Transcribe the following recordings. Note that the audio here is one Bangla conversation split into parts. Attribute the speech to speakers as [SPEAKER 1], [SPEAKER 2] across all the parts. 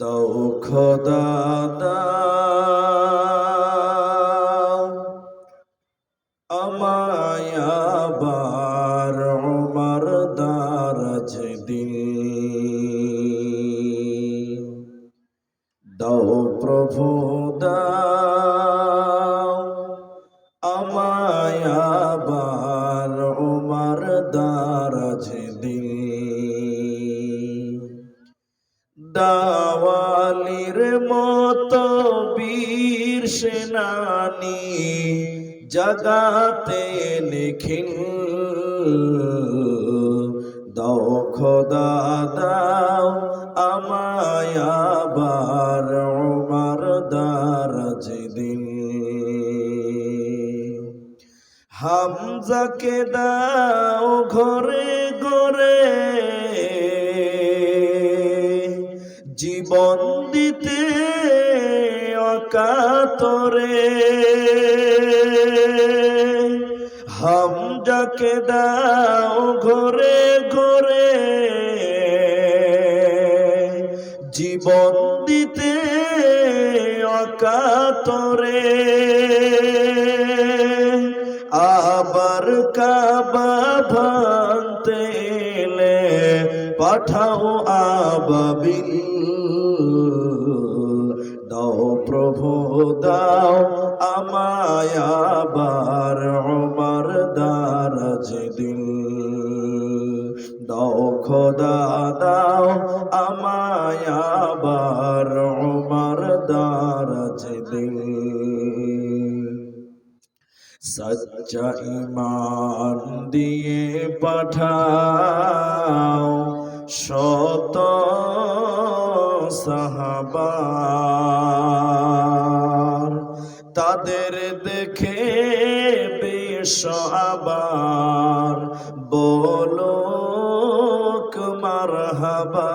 [SPEAKER 1] দাও খোদা দাও আমায় আবার উমর দারাজ দিন। দাও প্রভু দাও আমায় আবার উমর দারাজ দিন। দাওয়ালির মতো বীর সেনানি জগাতে নিখিল। দাও খোদা দাও আমায় আবার উমর দারাজ দিন। হামজাকে দাও ঘরে ঘরে জীবন দিতে অকাতরে। হামজাকে দাও ঘরে ঘরে জীবন দিতে অকাতরে। আবার কাবা ভাঙতে এলে পাঠাও আবাবিল। দাও প্রভু দাও আমায় আবার উমর দারাজ দিন। দাও খোদা দাও আমায় আবার উমর দারাজ দিন। সচ্চা ঈমান দিয়ে পাঠাও শত সাহাবা, তাদের দেখে বিশ্ব আবার বলুক মারহাবা।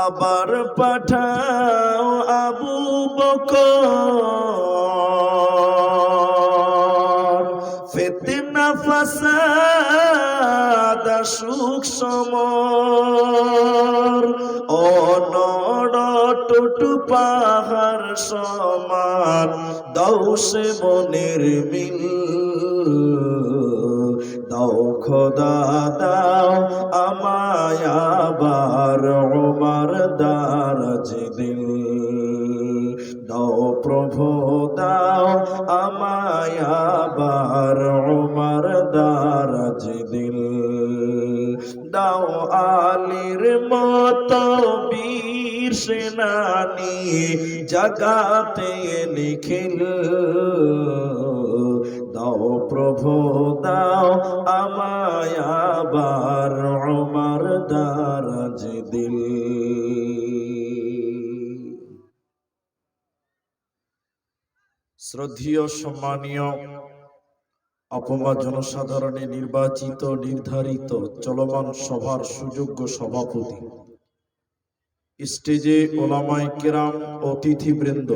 [SPEAKER 1] আবার পাঠাও আবু বকর, ফিতনা ফাসাদ সুখ সমর। অনড় টুটু পাহাড় সমান দাও সে মনের মিল। দাও খোদা দাও আমায় আবার উমর দারাজ দিন। দাও প্রভু দাও আমায় আবার উমর দারাজ দিন। দাও আলীর মতো বীর সেনানি জগাতে নিখিল। দাও প্রভু দাও আমায় আবার উমর দারাজ দিন। শ্রদ্ধেয় সম্মানীয় অপমা জনসাধারণে নির্বাচিত নির্ধারিত চলমান সভার সুযোগ্য সভাপতি, স্টেজে ওলামায়ে কেরাম, অতিথিবৃন্দ,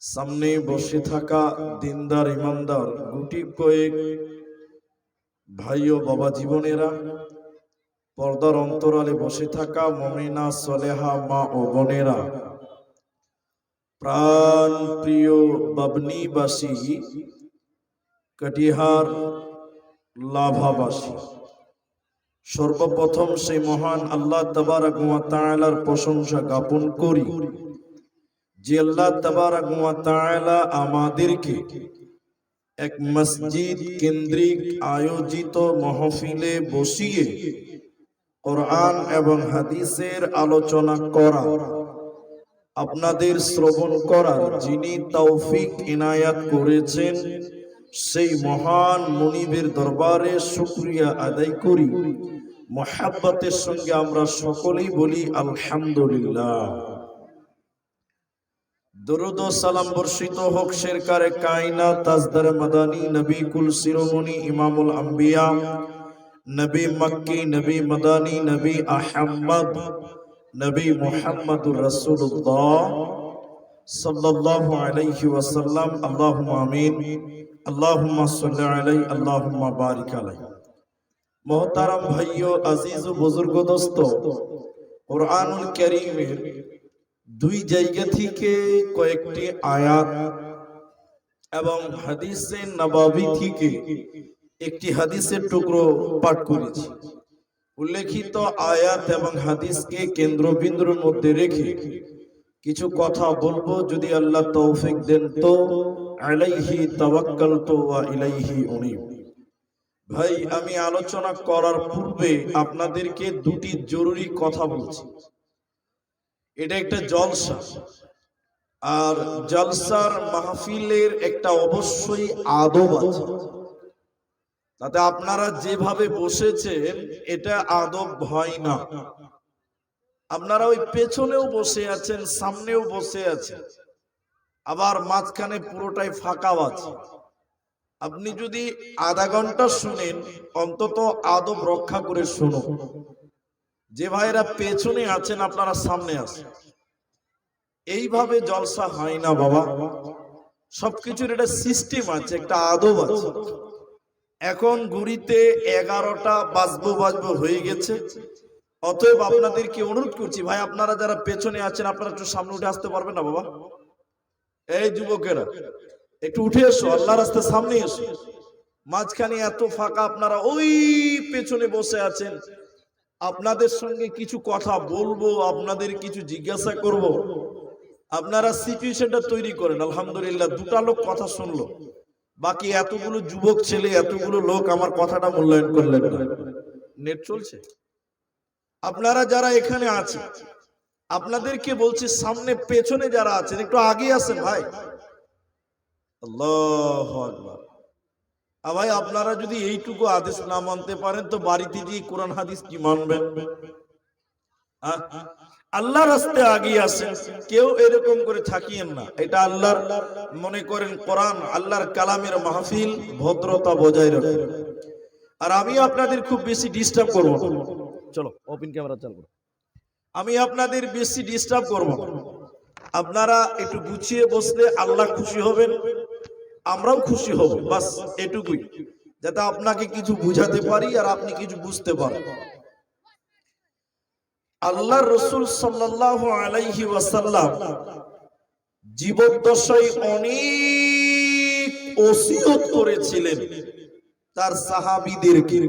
[SPEAKER 1] সামনে বসে থাকা দিনদার ইমানদার গুটি কয়েক ভাই ও বাবা জীবনেরা, পর্দার অন্তরালে বসে থাকা মুমিনা সলেহা মা ও বোনেরা, প্রাণ প্রিয় বাবনিবাসী, কটিহার লাভাবাসী, সর্বপ্রথম সেই মহান আল্লাহ তাবারক ওয়া তাআলার প্রশংসা জ্ঞাপন করি যে আল্লাহ তাবারক ওয়া তাআলা আমাদেরকে এক মসজিদ কেন্দ্রিক আয়োজিত মাহফিলে বসিয়ে কোরআন এবং হাদিসের আলোচনা করা, আপনাদের শ্রবণ করার যিনি তৌফিক ইনায়াত করেছেন, সেই মহান মুনিবের দরবারে শুকরিয়া আদায় করি। মুহাব্বতের সঙ্গে আমরা সকলেই বলি আলহামদুলিল্লাহ। দরুদ ও সালাম বর্ষিত হোক শেরকারে কায়নাত তাজদার মাদানী নবী কুল শিরোমণি ইমামুল আম্বিয়া, নবী মক্কি, নবী মাদানী, নবী আহমদ, নবী মুহাম্মদুর রাসূলুল্লাহ সাল্লাল্লাহু আলাইহি ওয়াসাল্লাম। আল্লাহুম্মা আমিন। আল্লাহুম্মা সাল্লি আলাইহি, আল্লাহুম্মা বারিক আলাইহি। मोहतारम भाइयों, अजीज बुजुर्ग दोस्तों, कुरआनुल कारीमेर দুই জায়গা থেকে কয়েকটি আয়াত এবং হাদিসে নববী থেকে একটি হাদিসের টুকরো পাঠ করেছি। উল্লেখিত আয়াত এবং হাদিসকে কেন্দ্রবিন্দুর মধ্যে রেখে কিছু কথা বলবো, যদি আল্লাহ তৌফিক দেন তো। আলাইহি তাওয়াক্কালতু ওয়া ইলাইহি উনীব। ভাই, আমি আলোচনা করার পূর্বে আপনাদেরকে দুটি জরুরি কথা বলছি। এটা একটা জলসা, আর জলসার মাহফিলের একটা অবশ্যই আদব আছে। তাতে আপনারা যেভাবে বসেছেন এটা আদব হয় না। আপনারা ওই পেছনেও বসে আছেন, সামনেও বসে আছেন, আবার মাঝখানে পুরোটাই ফাঁকা আছে। আপনি যদি আধা ঘন্টা শুনেন, অন্তত আদব রক্ষা করে শুনুন। যে ভাইরা পেছনে আছেন আপনারা সামনে আসেন। এইভাবে জলসা হয় না বাবা। সবকিছুর একটা সিস্টেম আছে, একটা আদব আছে। এখন ঘুরিতে 11টা বাজবো হয়ে গেছে। অতএব আপনাদেরকে অনুরোধ করছি, ভাই আপনারা যারা পেছনে আছেন আপনারা একটু সামনে উঠে আসতে পারবেন না বাবা? এই যুবকেরা একটু উঠে এসো, আল্লাহর রাস্তায় সামনে এসো। মাঝখানে এত ফাঁকা, আপনারা ওই পেছনে বসে আছেন। আপনাদের সঙ্গে কিছু কথা বলবো, আপনাদের কিছু জিজ্ঞাসা করব, আপনারা সিচুয়েশনটা তৈরি করেন। আলহামদুলিল্লাহ, দুটা লোক কথা শুনলো, বাকি এতগুলো যুবক ছেলে, এতগুলো লোক আমার কথাটা মূল্যায়ন করলেন না। নেট চলছে? আপনারা যারা এখানে আছেন আপনাদেরকে বলছি, সামনে পেছনে যারা আছেন একটু আগে আসেন ভাই। আল্লাহু আকবার। ভাই, আপনারা যদি এইটুকু আদেশ না মানতে পারেন তো বাড়িতে গিয়ে কোরআন হাদিস কি মানবেন? আল্লাহর রাস্তায় আগিয়ে আসেন, কেউ এরকম করে থাকিয়েন না। এটা আল্লাহর, মনে করেন কোরআন আল্লাহর কালামের মাহফিল, ভদ্রতা বজায় রাখেন। আর আমি আপনাদের খুব বেশি ডিস্টার্ব করব না। চলো ওপেন ক্যামেরা চালু করো। আমি আপনাদের বেশি ডিস্টার্ব করব না। আপনারা একটু গুছিয়ে বসলে আল্লাহ খুশি হবেন, আমরাও খুশি হব। বাস এটুকুই, যাতে আপনাকে কিছু বুঝাতে পারি আর আপনি কিছু বুঝতে পারেন। আল্লাহর রাসূল সাল্লাল্লাহু আলাইহি ওয়াসাল্লাম জীবদ্দশায় অনেক ওসিয়ত করেছিলেন তার সাহাবীদেরকে।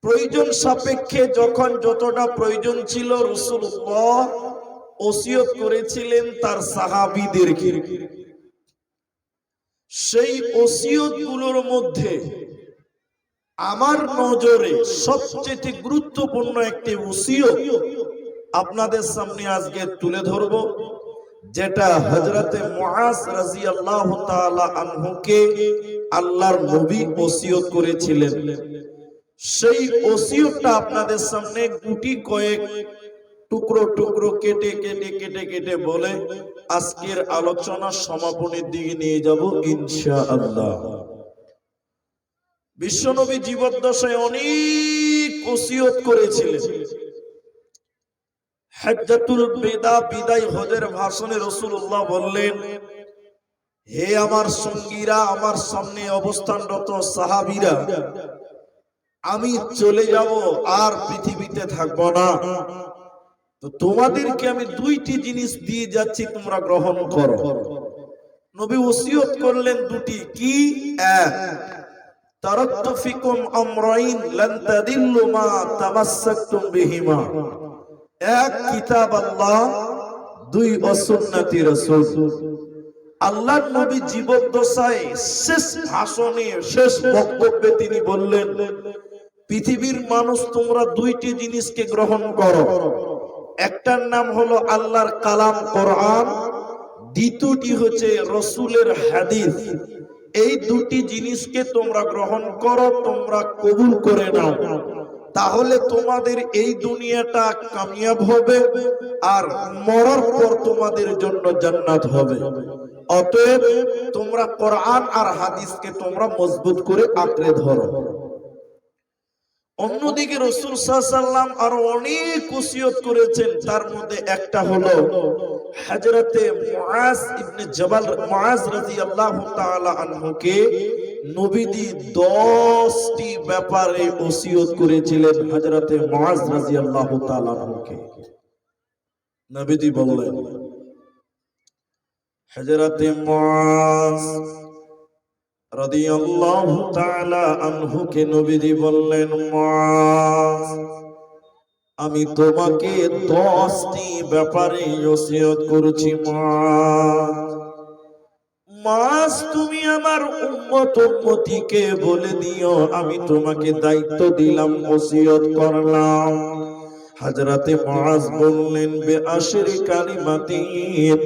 [SPEAKER 1] প্রয়োজন সাপেক্ষে যখন যতটা প্রয়োজন ছিল রাসূলুল্লাহ ওসিয়ত করেছিলেন তার সাহাবীদেরকে। সেই ওসিয়ত গুলোর মধ্যে আমার নজরে সবচেয়ে গুরুত্বপূর্ণ একটি ওসিয়ত আপনাদের সামনে আজকে তুলে ধরব, যেটা হযরতে মুআজ রাদিয়াল্লাহু তাআলা আনহুকে আল্লাহর নবী ওসিয়ত করেছিলেন। সেই ওসিয়তটা আপনাদের সামনে গুটি কয়েক টুকরো টুকরো কেটে কেটে কেটে কেটে বলে আজকের আলোচনা সমাপনের দিকে নিয়ে যাব ইনশাআল্লাহ। বিশ্বনবী জীবদ্দশায় অনেক ওসিয়ত করেছিলেন। হজ্জাতুল বিদা, বিদায় হজের ভাষণে রাসূলুল্লাহ বললেন, হে আমার সঙ্গীরা, আমার সামনে অবস্থানরত সাহাবীরা, আমি চলে যাব, আর পৃথিবীতে থাকবো না। তো তোমাদেরকে আমি দুইটি জিনিস দিয়ে যাচ্ছি, তোমরা গ্রহণ করো। নবী ওসিয়ত করলেন দুটি, কি? এক, তারাকতু ফিকুম আমরাইন লান তাদিল্লু মা তামাসসাকতুম বিহিমা। এক, কিতাব আল্লাহ, দুই, সুন্নতি রাসূল। আল্লাহর নবী জীবদ্দশায় শেষ ভাষণে, শেষ বক্তব্যে তিনি বললেন, পৃথিবীর মানুষ তোমরা দুইটি জিনিসকে গ্রহণ করো। একটার নাম হলো আল্লাহর কালাম কোরআন, দ্বিতীয়টি হচ্ছে রাসূলের হাদিস। এই দুটি জিনিসকে তোমরা গ্রহণ করো, তোমরা কবুল করে নাও, তাহলে তোমাদের এই দুনিয়াটা কামিয়াব হবে আর মরার পর তোমাদের জন্য জান্নাত হবে। অতএব তোমরা কোরআন আর হাদিসকে তোমরা মজবুত করে আঁকড়ে ধরো। অন্যদিকে রাসূল সাল্লাল্লাহু আলাইহি ওয়াসাল্লাম আরো অনেক ওসিয়ত করেছেন, তার মধ্যে একটা হলো হযরতে মুআজ ইবনে জাবাল, মুআজ রাদিয়াল্লাহু তাআলা আনহুকে নবীজি 10টি ব্যাপারে ওসিয়ত করেছিলেন হযরতে মুআজ রাদিয়াল্লাহু তাআলা আনহুকে। নবীজি বললেন, হযরতে মুআজ রাদিয়াল্লাহু তাআলা আনহুকে নবীজি বললেন, মুআজ, আমি তোমাকে 10টি ব্যাপারে ওসিয়ত করছি। মুআজ, তুমি আমার উম্মতকে বলে দিও, আমি তোমাকে দায়িত্ব দিলাম, ওসিয়ত করলাম। হযরতে মুআজ বললেন, বিআশরি কালিমাতিন,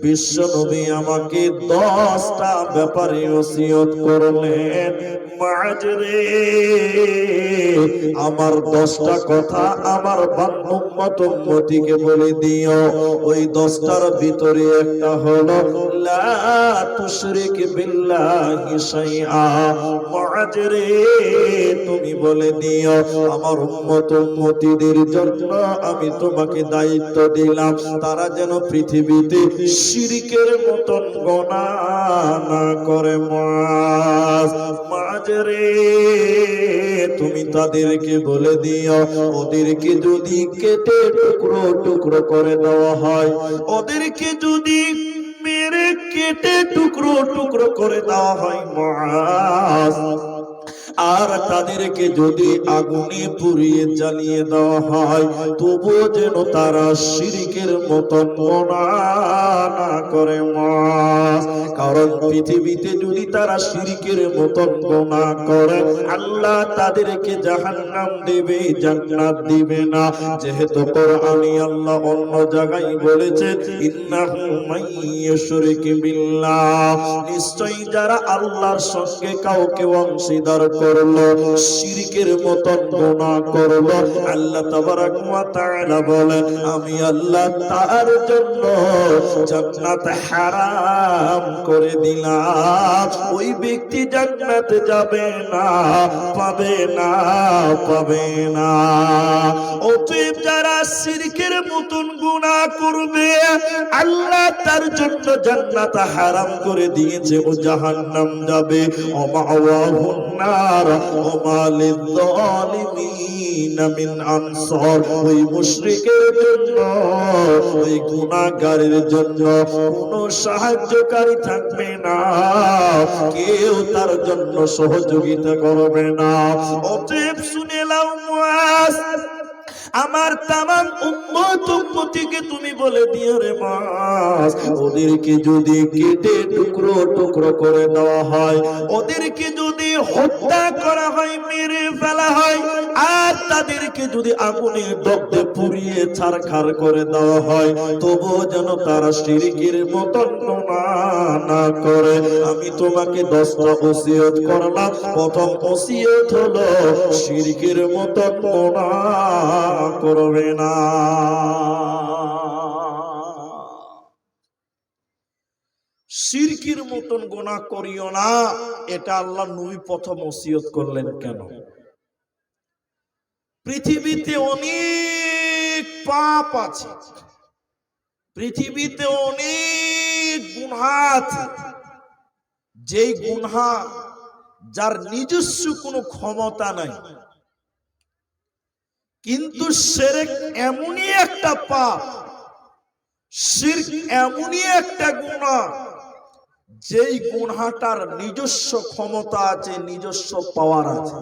[SPEAKER 1] বিশ্ব নবী আমাকে 10টা ব্যাপারে ওসিয়ত করলেন। মুআজ রে, আমার 10টা কথা আমার উম্মতকে বলে দিও। ওই 10টার ভিতরে একটা হলো লা তুশরিক বিল্লাহি শাইআ। মুআজ রে, তুমি বলে দিও আমার উম্মতদের জন্য আমি তোমাকে দায়িত্ব দিলাম, তারা যেন পৃথিবীতে শিরকের মতন গুনাহ না করে। মুআজ রে, তুমি তাদেরকে বলে দিও, ওদেরকে যদি কেটে টুকরো টুকরো করে দেওয়া হয়, ওদেরকে যদি মেরে কেটে টুকরো টুকরো করে দেওয়া হয় মুআজ, আর তাদেরকে যদি আগুনে পুড়িয়ে জ্বালিয়ে দেওয়া হয়, তবুও যেন তারা শিরকের মতন গুনাহ না করে। মুআজ, কারণ পৃথিবীতে যদি তারা শিরকের মতন গুনাহ করে, আল্লাহ তাদেরকে জাহান্নাম দেবে, জান্নাত দিবে না। যেহেতু কোরআনে আল্লাহ অন্য জায়গায় বলেছে, ইন্নাহু মাইয়ুশরিক বিল্লাহ, নিশ্চয়ই যারা আল্লাহর সঙ্গে কাউকে অংশীদার করলো, শিরকের মতন গুনাহ করলো, আল্লাহ তাবারাক ওয়া তাআলা বলেন, আমি আল্লাহ তার জন্য জান্নাত হারাম করে দিলাম। ওই ব্যক্তি জান্নাতে যাবে না, পাবে না, পাবে না। অতএব যারা শিরকের মতন গুনাহ করবে, আল্লাহ তার জন্য জান্নাত হারাম করে দিয়েছে, ও জাহান্নাম যাবে। ও মাওয়াহুন নার ওয়া মা লিয-যালিমিন মিন আনসার। ওই মুশরিকের জন্য, ওই গুনাহগারের জন্য কোনো সাহায্যকারী থাকবে না, কেউ তার জন্য সহযোগিতা করবে না। অতএব শুনে নাও মুআজ, আমার তামাম উম্মতকে তুমি বলে দিও রে মুআজ, ওদেরকে যদি কেটে টুকরো টুকরো করে দেওয়া হয়, ওদেরকে যদি হত্যা করা হয়, মেরে ফেলা হয়, আর তাদেরকে যদি আগুনে দগ্ধে পুড়িয়ে ছারখার করে দেওয়া হয়, তবুও যেন তারা শিরকের মতন গুনাহ না করে। আমি তোমাকে 10টা ওসিয়ত করলাম। প্রথম ওসিয়ত হলো শিরকের মতন গুনাহ করবে না। শিরকের মতন গুনাহ করিও না, এটা আল্লাহ নবী প্রথম ওসিয়ত করলেন। কেন? পৃথিবীতে অনেক পাপ আছে, পৃথিবীতে অনেক গুনাহ আছে, যেই গুনাহ যার নিজস্ব কোনো ক্ষমতা নাই। কিন্তু শিরক এমনই একটা পাপ, শিরক এমনই একটা গুনাহ, যেই গুনাহটার নিজস্ব ক্ষমতা আছে, নিজস্ব পাওয়ার আছে।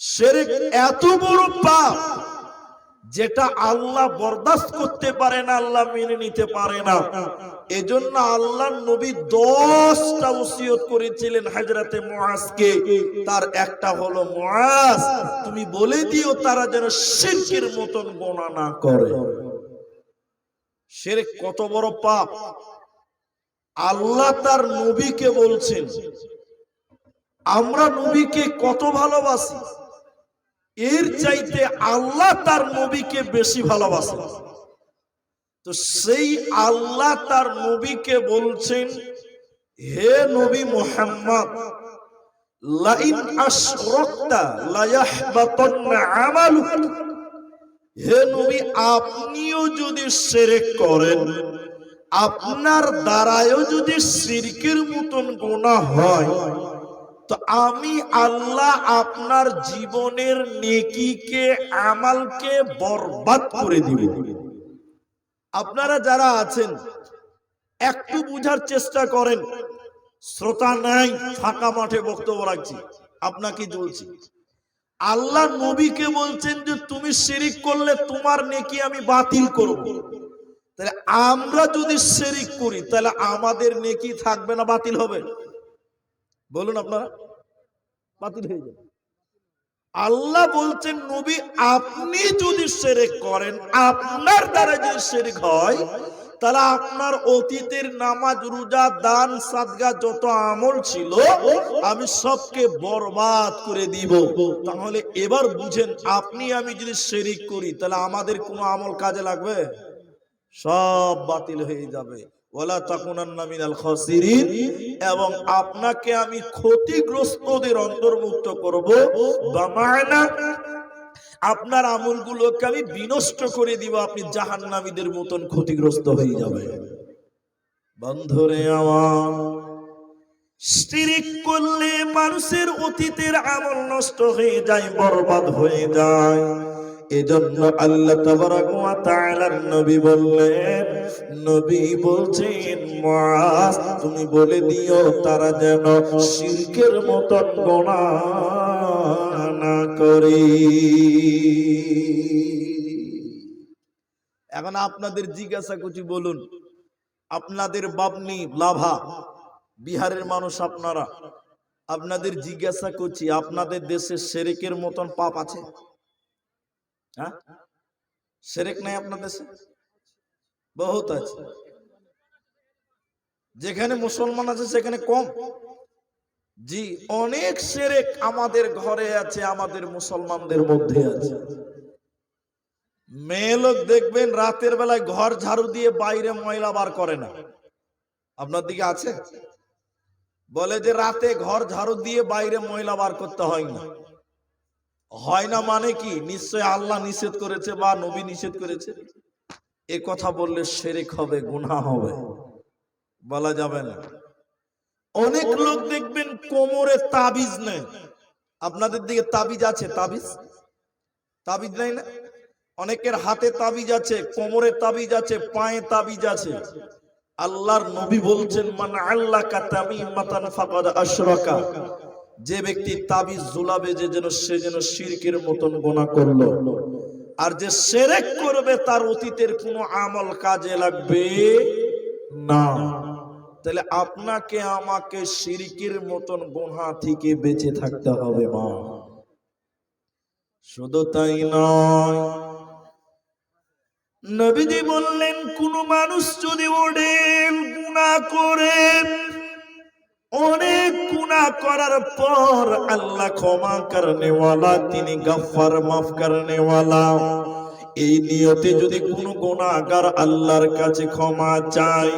[SPEAKER 1] শিরক এত বড় পাপ যেটা আল্লাহ বরদাস্ত করতে পারে না, আল্লাহ মেনে নিতে পারে না। এজন্য আল্লাহর নবী 10টা ওসিয়ত করেছিলেন হযরতে মুআজকে। তার একটা হলো, মুআজ, তুমি বলে দিও তারা যেন শিরকের মতন গুনাহ না করে। শিরক কত বড় পাপ, আল্লাহ তার নবীকে বলছেন। আমরা নবীকে কত ভালোবাসি, এর চাইতে আল্লাহ তার নবীকে বেশি ভালোবাসেন। তো সেই আল্লাহ তার নবীকে বলছেন, হে নবী মুহাম্মদ, লাইন আশরাকতা লা ইয়াহবাতান্না আমালুক। হে নবী, আপনিও যদি শিরক করেন, আপনার দ্বারায়ও যদি শিরকের মতন গুনাহ হয়, তো আমি আল্লাহ আপনার জীবনের নেকিকে, আমালকে বরবাদ করে দিব। আপনারা যারা আছেন একটু বুঝার চেষ্টা করেন। শ্রোতা নাই, ফাঁকা মাঠে বক্তব্য রাখছি, আপনাকে বলছি। আল্লাহ নবীকে বলছেন যে তুমি শিরিক করলে তোমার নেকি আমি বাতিল করব। তাহলে আমরা যদি শিরিক করি তাহলে আমাদের নেকি থাকবে না বাতিল হবে? বলুন আপনারা, বাতিল হয়ে যাবে। আল্লাহ বলছেন নবী আপনি যদি শিরক করেন, আপনার দ্বারা যদি শিরক হয়, তাহলে আপনার অতীতের নামাজ, রোজা, দান, সাদকা যত আমল ছিল আমি সবকে বরবাদ করে দিব। তাহলে এবার বুঝেন, আপনি আমি যদি শিরক করি তাহলে আমাদের কোনো আমল কাজে লাগবে? সব বাতিল হয়ে যাবে। ওয়ালা তাকুনান্না মিনাল খাসিরিন, এবং আপনাকে আমি ক্ষতিগ্রস্তদের অন্তর্ভুক্ত করব। বামানা আপনার আমলগুলোকে আমি বিনষ্ট করে দিব, আপনি জাহান্নামীদের মতন ক্ষতিগ্রস্ত হয়ে যাবে। বন্ধুরে আমার, শিরক করলে মানুষের অতীতের আমল নষ্ট হয়ে যায়, বরবাদ হয়ে যায়। এজন্য আল্লাহ তাবারাক ওয়া তাআলার নবী বললেন, নবী বলছেন মুআজ তুমি বলে দিও তারা যেন শিরকের মতন গুনাহ না করে। এখন আপনাদের জিজ্ঞাসা করছি, বলুন আপনাদের বাবনি লাভা বিহারের মানুষ আপনারা, আপনাদের জিজ্ঞাসা করছি আপনাদের দেশে শিরকের মতন পাপ আছে? হ্যাঁ, শিরক নাই আপনার দেশে? বহুত আছে। যেখানে মুসলমান আছে সেখানে কম। জি, অনেক শিরক আমাদের ঘরে আছে, আমাদের মুসলমানদের মধ্যে আছে। মেয়ে লোক দেখবেন রাতের বেলায় ঘর ঝাড়ু দিয়ে বাইরে ময়লা বার করে না। আপনার দিকে আছে? বলে যে রাতে ঘর ঝাড়ু দিয়ে বাইরে ময়লা বার করতে হয় না। হয় না মানে কি? নিশ্চয় আল্লাহ নিষেধ করেছে বা নবী নিষেধ করেছে। এ কথা বললে শিরক হবে, গুনাহ হবে, বলা যাবে না। অনেক লোক দেখবেন কোমরে তাবিজ নেই। আপনাদের দিকে তাবিজ আছে? তাবিজ তাবিজ নাই না? অনেকের হাতে তাবিজ আছে, কোমরে তাবিজ আছে, পায়ে তাবিজ আছে। আল্লাহর নবী বলছেন মান আল্লাকা তামিমাতান ফাকাদ আশরাকা, যে ব্যক্তি তাবিজ ঝুলাবে সে যেন শিরকের মতন গুনাহ করলো। আর যে শিরক করবে তার অতীতের কোনো আমল কাজে লাগবে না। তাহলে আপনাকে আমাকে শিরকের মতন গুনাহ থেকে বেঁচে থাকতে হবে। মা শুধু তাই নয়, নবীজি বললেন কোন মানুষ যদি ওডেল গুনাহ করে, অনেক গুনাহ করার পর আল্লাহ ক্ষমা করনে ওয়ালা, তিনি গফফার মাফ করনে ওয়ালা, এই নিয়তে যদি কোন গুনাহগার আল্লাহর কাছে ক্ষমা চায়,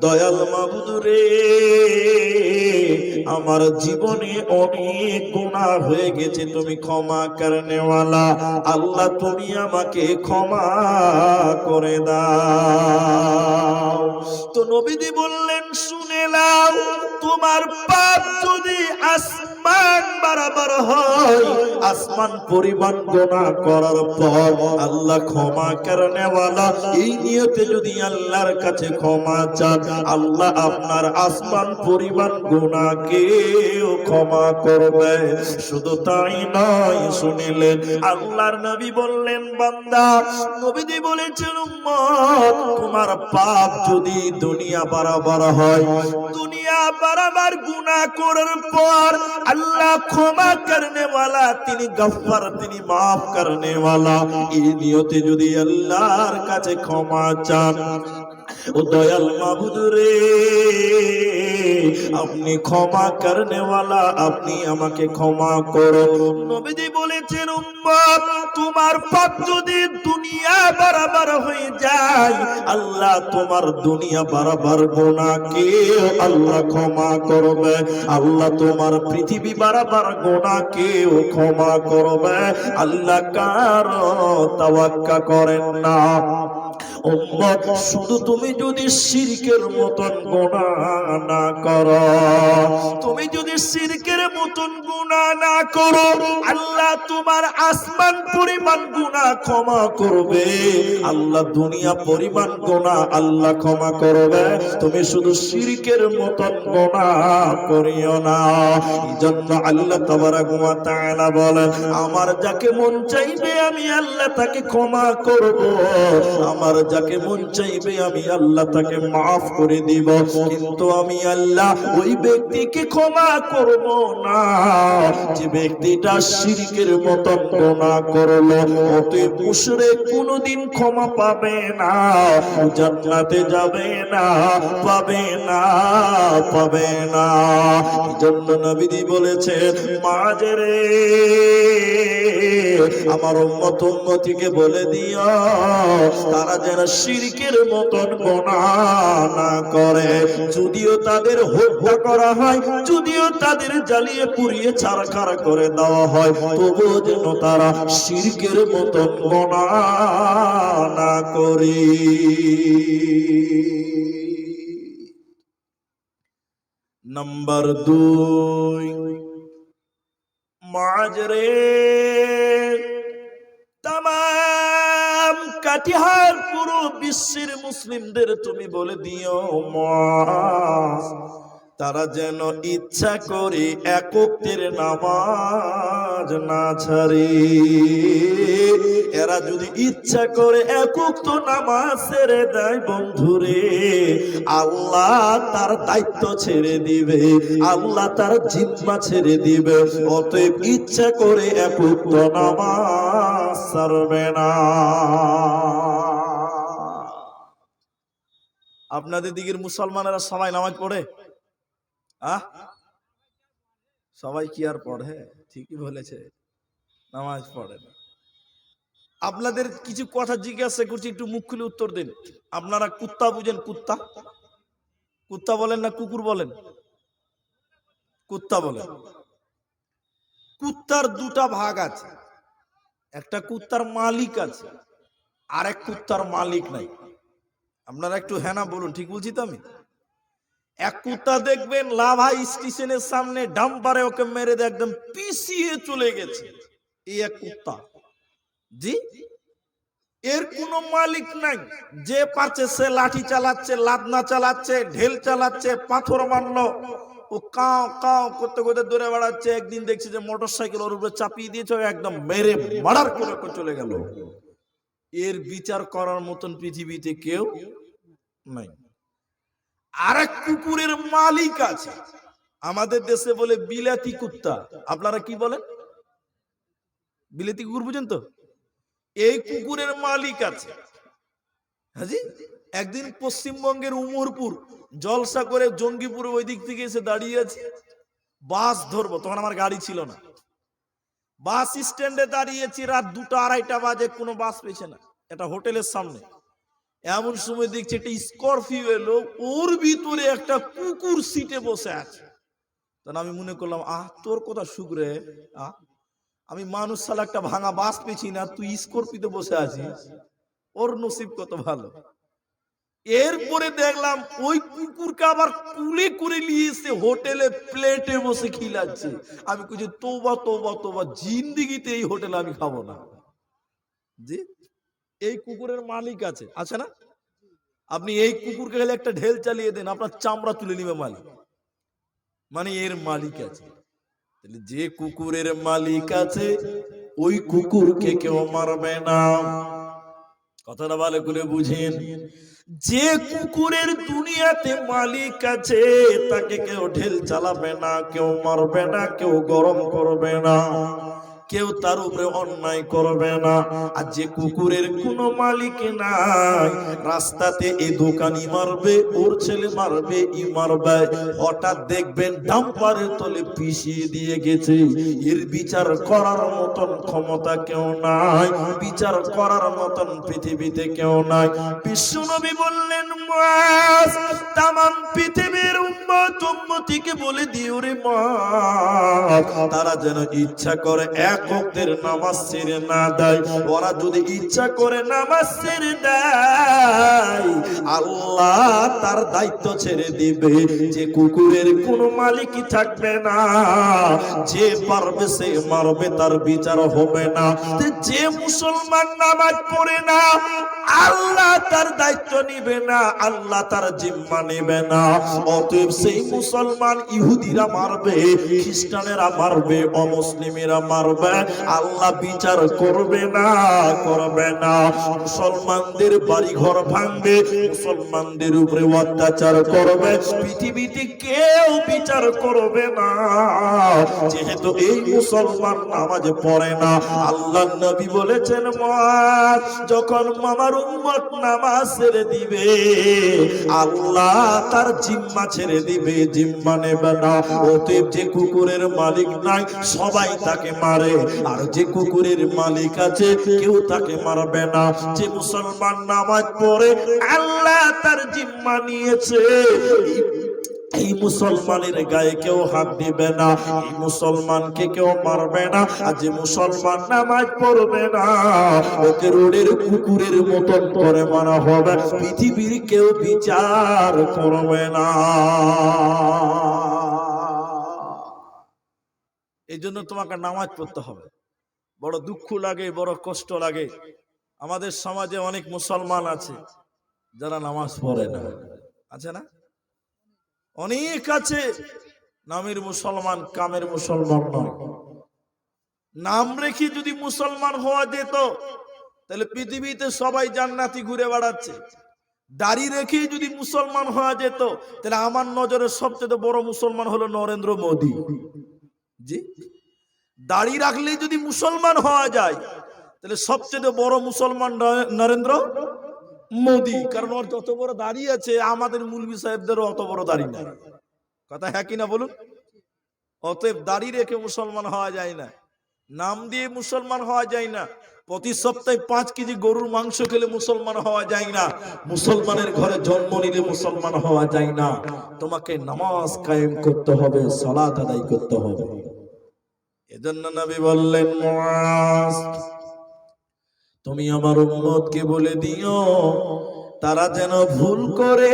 [SPEAKER 1] দয়াল মাবুদ রে আমার জীবনে অনেক গুনাহ হয়ে গেছে, তুমি ক্ষমা করনে ওয়ালা, আল্লাহ তুমি আমাকে ক্ষমা করে দাও। তো নবীজি বললেন শুনে নাও, তোমার পাপ যদি আসমান বরাবর হয়, আসমান পরিমাণ গুনাহ করার পর আল্লাহ ক্ষমা করনে ওয়ালা, এই নিয়তে যদি আল্লাহর কাছে ক্ষমা চান, আল্লাহ আপনার আসমান পরিমাণ গুনাহকে ক্ষমা করবে। শুধু তাই নয়, শুনিলেন আল্লাহর নবী বললেন বান্দা, নবীজি বলেছেন উম্মত তোমার পাপ যদি দুনিয়া বরাবর হয়, দুনিয়া বরাবর গুনাহ করার পর আল্লাহ ক্ষমা করনে ওয়ালা, তিনি গফফার, তিনি মাফ করনে ওয়ালা, এই নিয়তে যদি আল্লাহর কাছে ক্ষমা চান, ও দয়াল মাবুদ রে আপনি ক্ষমা করনে ওয়ালা, আপনি আমাকে ক্ষমা করো। নবীজি বলেছেন উম্মত তোমার পাপ যদি দুনিয়া বরাবর হয়ে যায়, আল্লাহ তোমার দুনিয়া বরাবর গুনাহকে আল্লাহ ক্ষমা করবে, আল্লাহ তোমার পৃথিবী বরাবর গুনাহকে ক্ষমা করবে। আল্লাহ কারো তাওয়াক্কা করেন না। উম্মত শুধু তুমি যদি শিরকের মতন গুনাহ না করো, তুমি যদি শিরকের মতন গুনাহ না করো, আল্লাহ তোমার আসমান পরিমাণ গুনাহ ক্ষমা করবে, আল্লাহ দুনিয়া পরিমাণ গুনাহ আল্লাহ ক্ষমা করবে। তুমি শুধু শিরকের মতন গুনাহ করিও না। এইজন্য আল্লাহ তাবারাক ওয়া তাআলা বলেন, আমার যাকে মন চাইবে আমি আল্লাহ তাকে ক্ষমা করব, আমার যাকে মন চাইবে আমি আল্লাহ তাকে মাফ করে দিব। কিন্তু আমি আল্লাহ ওই ব্যক্তিকে ক্ষমা করব না যে ব্যক্তিটা শিরকের মতন গুনাহ করলো। অতএব মুশরিক কোনদিন ক্ষমা পাবে না, জান্নাতে যাবে না, পাবে না, পাবে না। এইজন্য নবীজি বলেছেন, মাঝেরে আমার উম্মত উম্মতিকে বলে দিও তারা যেন শিরকের মতন গুনাহ না করে। যদিও তাদের হত্যা করা হয়, যদিও তাদের জ্বালিয়ে পুড়িয়ে ছারখার করে দেওয়া হয়, তবুও যেন তারা শিরকের মতন গুনাহ না করে। নাম্বার 2, মাঝরে তামাম কাটিহার পুরো বিশ্বের মুসলিমদের তুমি বলে দিও মাস তারা যেন ইচ্ছা করে এককের নামাজ না ছাড়ে। এরা যদি ইচ্ছা করে একক তো নামাজ ছেড়ে দেয়, বন্ধুরে আল্লাহ তার দায়িত্ব ছেড়ে দিবে, আল্লাহ তার জিম্মা ছেড়ে দিবে। অতএব ইচ্ছা করে একক তো নামাজ ছাড়বে না। আপনাদের দিকের মুসলমানেরা সবাই নামাজ পড়ে? সবাই কি আর পড়ে? ঠিকই বলেছে, নামাজ পড়ে না। আপনাদের কিছু কথা জিজ্ঞাসা করছি, একটু মুখ খুলে উত্তর দিন। আপনারা কুত্তা বুঝেন? কুত্তা, কুত্তা বলেন না কুকুর বলেন? কুত্তা বলেন। কুত্তার দুটা ভাগ আছে, একটা কুত্তার মালিক আছে, আর এক কুত্তার মালিক নাই। আপনারা একটু হ্যাঁ না বলুন, ঠিক বলছি তো আমি? এক কুত্তা দেখবেন লাভা স্টেশনের সামনে ডাম্পারে ওকে মেরে দিয়ে একদম পিছিয়ে চলে গেছে, এই এক কুত্তা। জি, এর কোনো মালিক নাই। যে পারছে সে লাঠি চালাচ্ছে, লাদনা চালাচ্ছে, ঢেল চালাচ্ছে, পাথর মারলো, ও কাও কাও করতে করতে দৌড়ে বেড়াচ্ছে। একদিন দেখছি যে মোটর সাইকেল ওর উপরে চাপিয়ে দিয়েছে, একদম মেরে মার্ডার করে চলে গেল। এর বিচার করার মতন পৃথিবীতে কেউ নাই। আরেক কুকুরের মালিক আছে, আমাদের দেশে বলে বিলাতি কুত্তা। আপনারা কি বলেন? বিলাতি কুকুর বুঝেন তো? এই কুকুরের মালিক আছে। হাজি একদিন পশ্চিমবঙ্গের উমরপুর জলসা করে জঙ্গিপুর ওই দিক থেকে এসে দাঁড়িয়ে আছে, বাস ধরবো, তখন আমার গাড়ি ছিল না। বাস স্ট্যান্ডে দাঁড়িয়েছি, রাত 2টা-2:30 বাজে, কোনো বাস পেয়েছে না, এটা হোটেলের সামনে। এমন সময় দেখছি একটা স্করপিও এলো, ওর ভিতরে একটা কুকুর সিটে বসে আছে। তখন আমি মনে করলাম, তোর কথা সুখ রে, আমি মানুষ সালা একটা ভাঙা বাস পেয়েছি না, তুই স্করপিওতে বসে আছিস, ওর নসিব কত ভালো। এরপরে দেখলাম ওই কুকুরকে আবার কুলে করে নিয়ে এসে হোটেলে প্লেটে বসে খিলাচ্ছে। আমি কইছি তওবা তওবা তওবা, জিন্দেগিতে এই হোটেলে আমি খাবো না। জি, এই কুকুরের মালিক আছে, আছে না? আপনি এই কুকুরকে গেলে একটা ঢেল চালিয়ে দেন, আপনার চামড়া তুলে নিবে মালিক, মানে এর মালিক আছে। তাহলে যে কুকুরের মালিক আছে ওই কুকুরকে কেউ মারবে না। কথাটা ভালো করে বুঝেন। যে কুকুরের দুনিয়াতে মালিক আছে তাকে কেউ ঢেল চালাবে না, কেউ মারবে না, কেউ গরম করবে না, কেউ তার উপরে অন্যায় করবে না। আর যে কুকুরের কোনো মালিক নাই, রাস্তাতে এই দোকানি মারবে, ওর ছেলে মারবে, ই মারবে, হঠাৎ দেখবেন ডাম্পারের তলে পিষিয়ে দিয়ে গেছে, এর বিচার করার মতন ক্ষমতা কেউ নাই, বিচার করার মতন পৃথিবীতে কেউ নাই। বিশ্বনবী বললেন, মুআজ তামাম পৃথিবীর উম্মত উম্মতিকে বলে দিও রে মুআজ, তারা যেন ইচ্ছা করে এক এক ওয়াক্তের নামাজ ছেড়ে না দেয়, ওরা যদি ইচ্ছা করে নামাজ ছেড়ে দেয়, আল্লাহ তার দায়িত্ব ছেড়ে দিবে। যে কুকুরের কোনো মালিকই থাকবে না, যে পারবে সে মারবে, তার বিচার হবে না। যে মুসলমান নামাজ পড়ে না, আল্লাহ তার দায়িত্ব নিবে না, আল্লাহ তার জিম্মা নেবে না। অতএব সেই মুসলমান ইহুদিরা মারবে, খ্রিস্টানেরা মারবে, অমুসলিমেরা মারবে, আল্লাহ বিচার করবে না, করবে না। মুসলমানদের বাড়ি ঘর ভাঙবে, মুসলমানদের উপরে অত্যাচার করবে, পৃথিবীতে কেউ বিচার করবে না। যেহেতু এই মুসলমান নামাজ পড়ে না, আল্লাহ নবী বলেছেন, মুআজ যখন আমার উম্মত নামাজ ছেড়ে দিবে, আল্লাহ তার জিম্মা ছেড়ে দিবে, জিম্মা নেবে না। অতএব যে কুকুরের মালিক নাই, সবাই তাকে মারে, আর যে কুকুরের মালিক আছে, কেউ তাকে মারবে না। যে মুসলমান নামাজ পড়ে, আল্লাহ তার জিম্মা নিয়েছে, এই মুসলমানের গায়ে কেউ হাত দিবে না, এই মুসলমানকে কেউ মারবে না। আর যে মুসলমান নামাজ পড়বে না, ওকে রোডের কুকুরের মতন করে মারা হবে, পৃথিবীর কেউ বিচার করবে না। এই জন্য তোমাকে নামাজ পড়তে হবে। বড় দুঃখ লাগে, বড় কষ্ট লাগে, আমাদের সমাজে অনেক মুসলমান আছে যারা নামাজ পড়ে না, আছে না? অনেক আছে নামের মুসলমান, কামের মুসলমান নয়। নাম রেখে যদি মুসলমান হওয়া যেত, তাহলে পৃথিবীতে সবাই জান্নাতি ঘুরে বেড়াচ্ছে। দাড়ি রেখে যদি মুসলমান হওয়া যেত, তাহলে আমার নজরে সবচেয়ে বড় মুসলমান হলো নরেন্দ্র মোদী। জি, দাড়ি রাখলে যদি মুসলমান হওয়া যায়, তাহলে সবচেয়ে বড় মুসলমান নরেন্দ্র মোদী। কারণ ওর যত বড় দাড়ি আছে, আমাদের মৌলভী সাহেবদেরও অত বড় দাড়ি নাই। কথা হ্যাঁ কিনা বলুন? অতএব দাড়ি রেখে মুসলমান হওয়া যায় না, নাম দিয়ে মুসলমান হওয়া যায় না, প্রতি সপ্তাহে 5 কেজি গরুর মাংস খেলে মুসলমান হওয়া যায় না, মুসলমানের ঘরে জন্ম নিলে মুসলমান হওয়া যায় না। তোমাকে নামাজ কায়েম করতে হবে, সালাত আদায় করতে হবে। এজন্য নবী বললেন, মুআজ তুমি আমার উম্মতকে বলে দিও, তারা যেন ভুল করে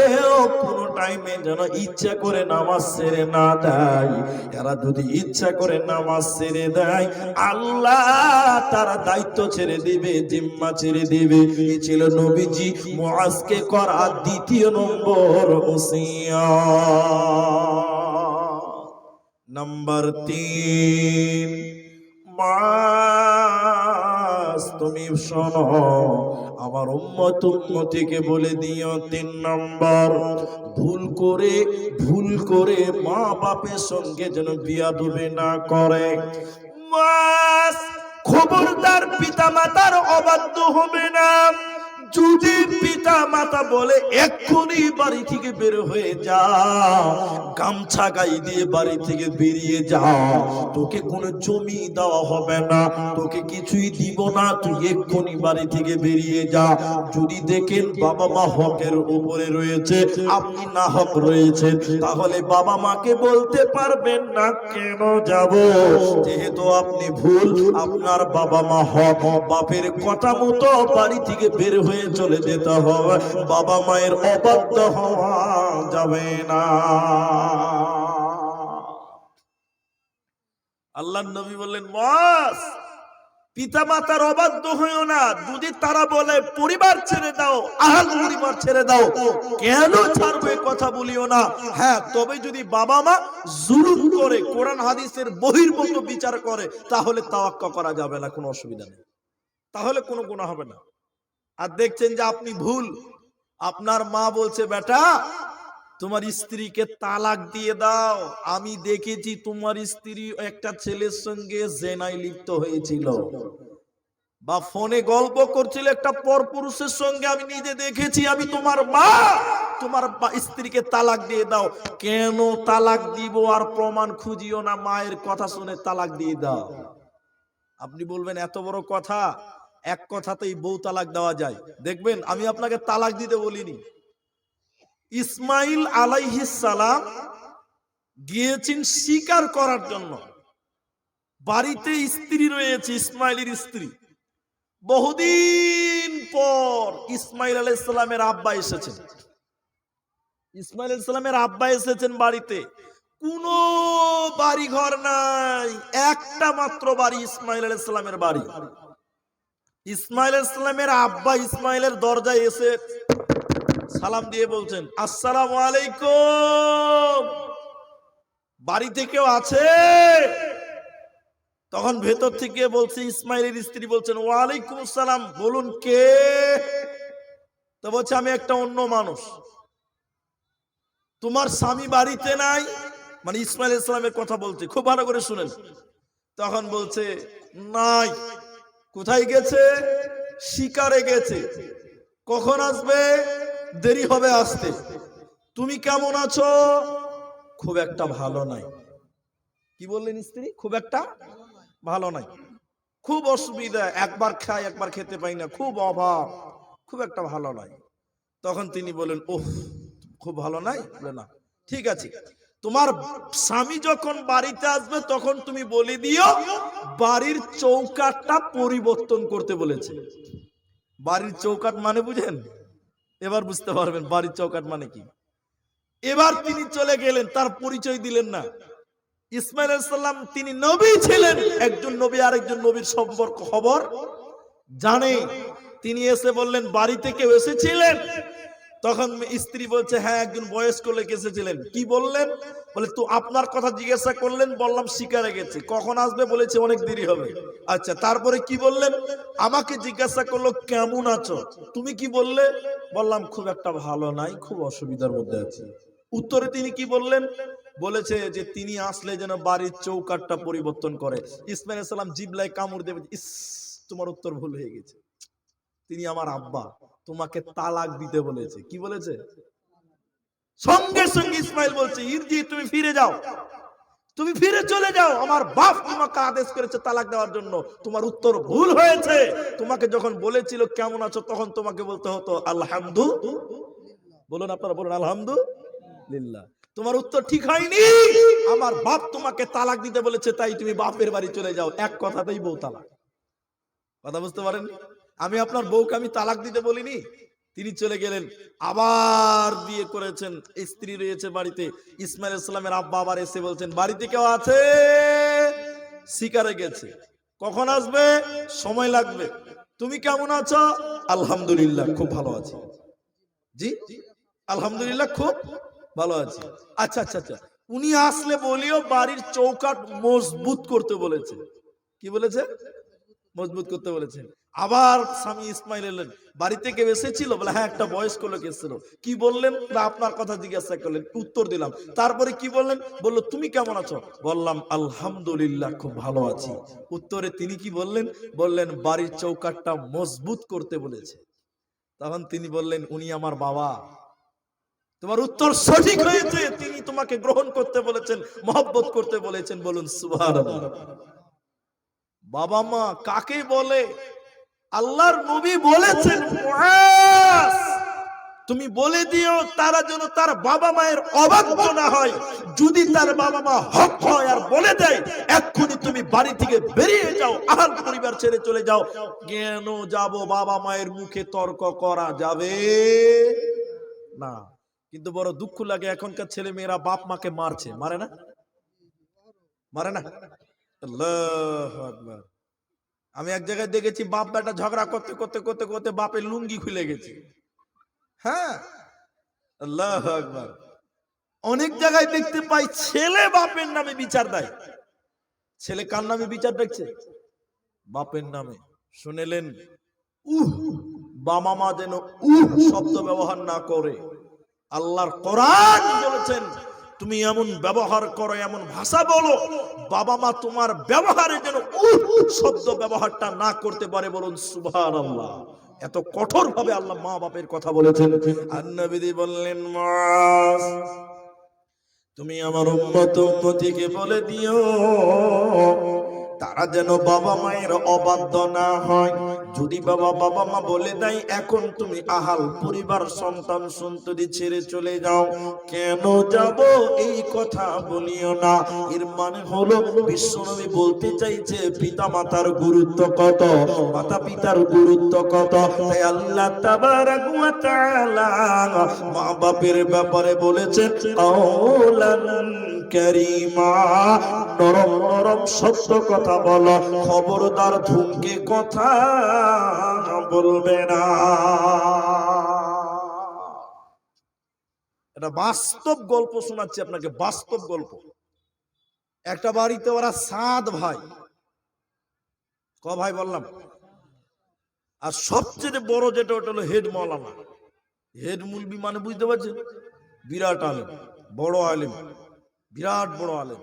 [SPEAKER 1] কোন টাইমে যেন ইচ্ছা করে নামাজ ছেড়ে না দেয়। এরা যদি ইচ্ছা করে নামাজ ছেড়ে দেয়, আল্লাহ তারা দায়িত্ব ছেড়ে দিবে, জিম্মা ছেড়ে দিবে। এই ছিল নবীজি মুআজকে করা দ্বিতীয় নম্বর ওসিয়ত। নাম্বার 3, তুমি শোনো, আমার উম্মতিকে বলে দিও, 3 নম্বর, ভুল করে মা বাপের সঙ্গে যেন বিয়াদবি না করে। খবরদার পিতা মাতার অবাধ্য হবে না। যদি পিতা মাতা বলে এক্ষুনি বাড়ি থেকে বের হয়ে যা, গামছা গায়ে দিয়ে বাড়ি থেকে বেরিয়ে যা, তোকে কোনো জমি দেওয়া হবে না, তোকে কিছুই দিব না, তুই এক্ষুনি বাড়ি থেকে বেরিয়ে যা। যদি দেখেন বাবা মা হকের উপরে রয়েছে, আপনি না হক রয়েছেন, তাহলে বাবা মাকে বলতে পারবেন না কেন যাব, যেহেতু আপনি ভুল, আপনার বাবা মা হক। বাপের কথা মতো বাড়ি থেকে বের হয়ে চলে যেতে হবে, বাবা মায়ের অবাধ্য হওয়া যাবে না। আল্লাহর নবী বললেন, মুআজ পিতা মাতার অবাধ্য হইও না। যদি তারা বলে পরিবার ছেড়ে দাও, আহাল পরিবার ছেড়ে দাও, কেন ছাড়বে কথা বলিও না। হ্যাঁ, তবে যদি বাবা মা জুলুম করে, কোরআন হাদিসের বহির্ভূত বিচার করে, তাহলে তাওয়াক্কা করা যাবে না, কোনো অসুবিধা নেই, তাহলে কোনো গুনাহ হবে না। আর দেখছেন যে আপনি ভুল, আপনার মা বলছে বেটা তোমার স্ত্রীকে তালাক দিয়ে দাও, আমি দেখেছি তোমার স্ত্রী একটা ছেলের সঙ্গে জেনায় লিপ্ত হয়েছিল, বা ফোনে গল্প করছিল একটা পরপুরুষের সঙ্গে, আমি নিজে দেখেছি, আমি তোমার মা, তোমার স্ত্রীকে তালাক দিয়ে দাও। কেন তালাক দিব আর প্রমাণ খুঁজিও না, মায়ের কথা শুনে তালাক দিয়ে দাও। আপনি বলবেন এত বড় কথা, এক কথাতেই বউ তালাক দেওয়া যায়। দেখবেন আমি আপনাকে তালাক দিতে বলিনি। ইসমাইল আলাইহিস সালাম গিয়েছেন শিকার করার জন্য, বাড়িতে স্ত্রী রয়েছে, ইসমাইলের স্ত্রী। বহুদিন পর ইসমাইল আলাইহিস সালামের আব্বা এসেছেন। ইসমাইল আলাইহিস সালামের আব্বা এসেছেন বাড়িতে। কোনো বাড়ি ঘর নাই, একটা মাত্র বাড়ি ইসমাইল আলাইহিস সালামের বাড়ি। ইসমাইল আলাইহিস সালামের আব্বা ইসমাইলের দরজায় এসে সালাম দিয়ে বলছেন, আসসালামু আলাইকুম, বাড়িতে কেউ আছে? তখন ভেতর থেকে বলছে, ইসমাইলের স্ত্রী বলছেন, ওয়ালাইকুম আসসালাম, বলুন কে? তো বলছে, আমি একটা অন্য মানুষ। তোমার স্বামী বাড়িতে নাই? মানে ইসমাইল আলাইহিস সালামের কথা বলছে, খুব ভালো করে শুনেন। তখন বলছে, নাই। কোথায় গেছে? শিকারে গেছে। কখন আসবে? দেরি হবে আসতে। তুমি কেমন আছো? খুব একটা ভালো নাই। কি বললেন স্ত্রী? খুব একটা ভালো নাই, খুব অসুবিধা, একবার খাই একবার খেতে পাই না, খুব অভাব, খুব একটা ভালো নাই। তখন তিনি বলেন, ওহ, খুব ভালো নাই? বলে না, ঠিক আছে, তোমার স্বামী যখন বাড়িতে আসবে তখন তুমি বলে দিও বাড়ির চৌকাটটা পরিবর্তন করতে বলেছে। বাড়ির চৌকাট মানে বুঝেন? এবার বুঝতে পারবেন বাড়ির চৌকাট মানে কি। এবার তিনি চলে গেলেন, তার পরিচয় দিলেন না। ইসমাইল আলাইহিস সালাম তিনি নবী ছিলেন, একজন নবী আরেকজন নবীর সম্পর্ক খবর জানে। তিনি এসে বললেন, বাড়িতে কেউ এসেছিলেন? তখন স্ত্রী বলছে, হ্যাঁ, একজন বয়স্ক লোক এসেছিলেন। কি বললেন? বলে, তো আপনার কথা জিজ্ঞাসা করলেন, বললাম শিকারে গেছে। কখন আসবে? বলেছে অনেক দেরি হবে। আচ্ছা, তারপরে কি বললেন? আমাকে জিজ্ঞাসা করলো, কেমন আছো? তুমি কি বললে? বললাম খুব একটা ভালো নাই, খুব অসুবিধার মধ্যে আছি। উত্তরে তিনি কি বললেন? বলেছে যে তিনি আসলে যেন বাড়ির চৌকাটটা পরিবর্তন করে। ইসমাইল আলাইহিস সালাম জিবলায় কামড় দেবে, ইস, তোমার উত্তর ভুল হয়ে গেছে। তিনি আমার আব্বা, তোমাকে তালাক দিতে বলেছে। কি বলেছে? সঙ্গে সঙ্গে ইসমাইল বলছে, ইরজি, তুমি ফিরে যাও, তুমি ফিরে চলে যাও, আমার বাপ তোমাকে আদেশ করেছে তালাক দেওয়ার জন্য। তোমার উত্তর ভুল হয়েছে। তোমাকে যখন বলেছিল কেমন আছো, তখন তোমাকে বলতে হতো আলহামদুলিল্লাহ। বলুন, আপনারা বলুন আলহামদুলিল্লাহ। তোমার উত্তর ঠিক হয়নি। আমার বাপ তোমাকে তালাক দিতে বলেছে, তাই তুমি বাপের বাড়ি চলে যাও। এক কথাতেই বউ তালাক। কথা বুঝতে পারেন? আমি আপনার বউকে আমি তালাক দিতে বলিনি। তিনি চলে গেলেন, আবার বিয়ে করেছেন, স্ত্রী রয়েছে বাড়িতে। ইসমাইল আলাইহিস সালামের আব্বা আবার এসে বলছেন, বাড়িতে কেউ আছে? শিকারে গেছে। কখন আসবে? সময় লাগবে। তুমি কেমন আছো? আলহামদুলিল্লাহ, খুব ভালো আছি। জি, আলহামদুলিল্লাহ, খুব ভালো আছি। আচ্ছা আচ্ছা আচ্ছা, উনি আসলে বলিও বাড়ির চৌকাট মজবুত করতে বলেছে। কি বলেছে? মজবুত করতে বলেছেন। আবার স্বামী ইসমাইল এলেন, বাড়িতে কেউ এসেছিল? বলে, হ্যাঁ, একটা বয়স্ক লোক এসেছিল। কি বললেন? আপনার কথা জিজ্ঞাসা করলেন, উত্তর দিলাম। তারপরে কি বললেন? বললো, তুমি কেমন আছো? বললাম আলহামদুলিল্লাহ, খুব ভালো আছি। উত্তরে তিনি কি বললেন? বললেন, বাড়ির চৌকাটটা মজবুত করতে বলেছে। তখন তিনি বললেন, উনি আমার বাবা। তোমার উত্তর সঠিক হয়েছে, তিনি তোমাকে গ্রহণ করতে বলেছেন, মহব্বত করতে বলেছেন। বলুন সুবহানাল্লাহ। বাবা মা কাকে বলে? আল্লাহর নবী বলেছেন, মুআজ, তুমি বলে দিও তারা যেন তার বাবা মায়ের অবাধ্য না হয়। যদি তার বাবা মা হক হয় আর বলে দেয়, এক্ষুনি তুমি বাড়ি থেকে বেরিয়ে যাও, আহাল পরিবার ছেড়ে চলে যাও। কেন যাব? বাবা মায়ের মুখে তর্ক করা যাবে না। কিন্তু বড় দুঃখ লাগে, এখনকার ছেলে মেয়েরা বাপ মাকে মারছে। মারে না? মারে না? আল্লাহু আকবার। আমি এক জায়গায় দেখেছি, বাপ বেটা ঝগড়া করতে করতে করতে করতে বাপের লুঙ্গি খুলে গেছে। হ্যাঁ, আল্লাহু আকবার। অনেক জায়গায় দেখতে পাই ছেলে বাপের নামে বিচার দেয়। ছেলে কার নামে বিচার দেখছে? বাপের নামে। শুনেলেন, বাবা মা যেন শব্দ ব্যবহার না করে। আল্লাহর কোরআন বলেছেন, তুমি এমন ব্যবহার করো, এমন ভাষা বলো, বাবা মা তোমার ব্যবহারে যেন শব্দ ব্যবহারটা না করতে পারে। বলুন সুবহানাল্লাহ। এত কঠোর ভাবে আল্লাহ মা বাপের কথা বলেছেন। আর নবী বললেন, মুআজ, তুমি আমার উম্মত উম্মতিকে বলে দিও, তারা যেন বাবা মায়ের অবাধ্য না হয়। যদি বাবা মা বলে দেয় এখন তুমি আহাল পরিবার সন্তান সন্ততি ছেড়ে চলে যাও, কেন যাব এই কথা বলিও না। এর মানে হলো বিশ্বনবী বলতে চাইছে পিতা মাতার গুরুত্ব কত, মাতা পিতার গুরুত্ব কত। তাই আল্লাহ তাবারাক ওয়া তাআলা মা বাপের ব্যাপারে বলেছেন কাওলান কারীমা, নরম নরম সত্য কথা বলো, খবরদার ধুমকে কথা বলবে না। এটা বাস্তব গল্প শোনাচ্ছি আপনাকে, বাস্তব গল্প। একটা বাড়িতে ওরা 7 ভাই। ক ভাই বললাম? আর সবচেয়ে বড় যেটা ওটা হলো হেড মাওলানা। হেড মুলবি মানে বুঝতে পারছেন? বিরাট আলেম, বড় আলেম, বিরাট বড় আলেম।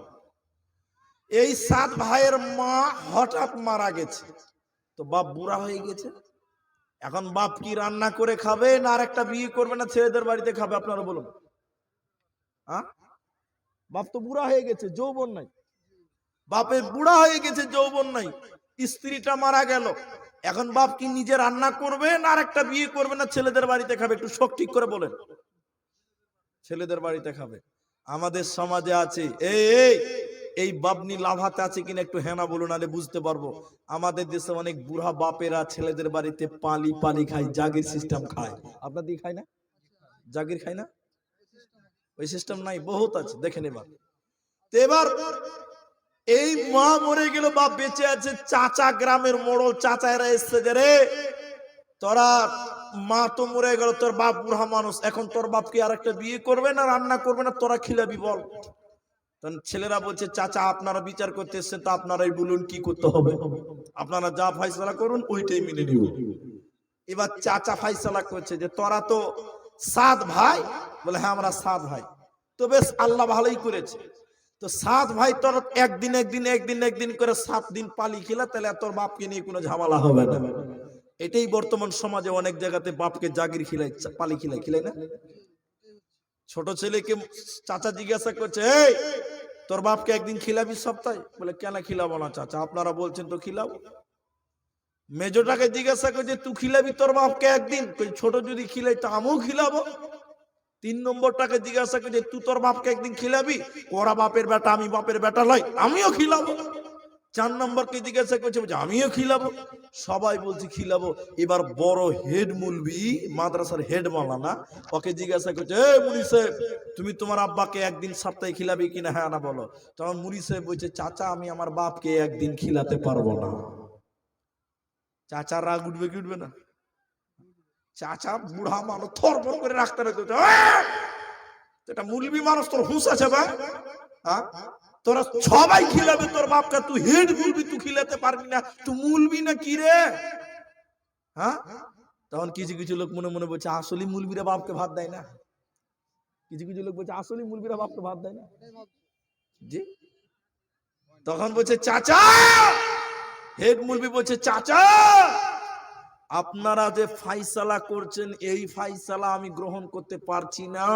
[SPEAKER 1] এই 7 ভাইয়ের মা হঠাৎ মারা গেছে, তো বাপ বুড়া হয়ে গেছে। এখন বাপ কি রান্না করে খাবে না আর একটা বিয়ে করবে না ছেলেদের বাড়িতে খাবে? আপনারা বলুন। বাপ তো বুড়া হয়ে গেছে, যৌবন নাই। বাপের বুড়া হয়ে গেছে, যৌবন নাই, স্ত্রীটা মারা গেল। এখন বাপ কি নিজে রান্না করবে না আর একটা বিয়ে করবে না ছেলেদের বাড়িতে খাবে? একটু শোক ঠিক করে বলেন। ছেলেদের বাড়িতে খাবে। আমাদের সমাজে আছে এই বাবনি লাভাতে আছে কিনা একটু হেনা বলুন, আলে বুঝতে পারবো। আমাদের দেশে অনেক বুড়া বাপেরা ছেলেদের বাড়িতে পালি খায়, জাগির সিস্টেম খায়। আপনাদের খায় না? জাগির খায় না? ওই সিস্টেম নাই, বহুত আছে, দেখেন। এবার এই মা মরে গেল, বাপ বেঁচে আছে। চাচা, গ্রামের মোড়ল চাচারা এসছে যে রে তোরা, মা তো মরে গেল, তোর বাপ বুড়া মানুষ, এখন তোর বাপ কি আর একটা বিয়ে করবে না রান্না করবে না, তোরা খিলাবি বল। তখন ছেলেরা বলছে চাচা আপনারা বিচার করতে এসছেন, তো আপনারাই বলুন কি করতে হবে, আপনারা যা ফয়সালা করুন ওইটাই মেনে নিব। এবার চাচা ফয়সালা করছে যে তোরা তো 7 ভাই। বলে হ্যাঁ আমরা 7 ভাই। তো বেশ, আল্লাহ ভালোই করেছে। তো 7 ভাই তোর একদিন করে 7 দিন পালি খিলা, তাহলে তোর বাপকে নিয়ে কোনো ঝামেলা হবে না। এটাই বর্তমান সমাজে অনেক জায়গাতে বাপকে জাগির খিলাই, পালি খিলাই না। ছোট ছেলেকে চাচা জিজ্ঞাসা করছে এই তোর বাপকে একদিন খিলাবি সপ্তাহে? বলে কেন খিলাবো না চাচা, আপনারা বলছেন তো খিলাবো। মেজোটাকে জিজ্ঞাসা করছে তুই খিলাবি তোর বাপকে একদিন? ছোট যদি খিলাই তো আমিও খিলাবো। 3 নম্বরটাকে জিজ্ঞাসা করছে তুই তোর বাপকে একদিন খিলাবি? ওরা বাপের বেটা, আমি বাপের বেটা লয়, আমিও খিলাবো। 4 নম্বরকে জিজ্ঞাসা করছে, আমিও খিলাবো। সবাই বলছে খিলাবো। এবার বড় হেড মুলবি, মাদ্রাসার হেড মাওলানা, ওকে জিজ্ঞাসা করছে এই মুনি সাহেব তুমি তোমার আব্বাকে একদিন সপ্তাহে খিলাবি কিনা? হ্যাঁ না বলো। তখন মুনি সাহেব বলছে চাচা আমি আমার বাপকে একদিন খিলাতে পারবো না। চাচা রাগ উঠবে কি উঠবে না? চাচা বুড়া মানুষ, থরবর করে রাখতে রাখতে, এটা মুলবি মানুষ, তোর হুঁশ আছে ভাই? তোরা সবাই খিলাবে তোর বাপকে, তুই হেড মুলবি, তুই খিলাতে পারবি না? তুই মুলবি না কি রে? তখন কিছু কিছু লোক মনে মনে বলছে আসলে মুলবিরা বাপকে ভাত দেয় না। কিছু কিছু লোক বলছে আসলে মুলবিরা বাপকে ভাত দেয় না। জি। তখন বলছে চাচা, হেড মুলবি বলছে চাচা আপনারা যে ফাইসালা করছেন এই ফাইসালা আমি গ্রহণ করতে পারছি না।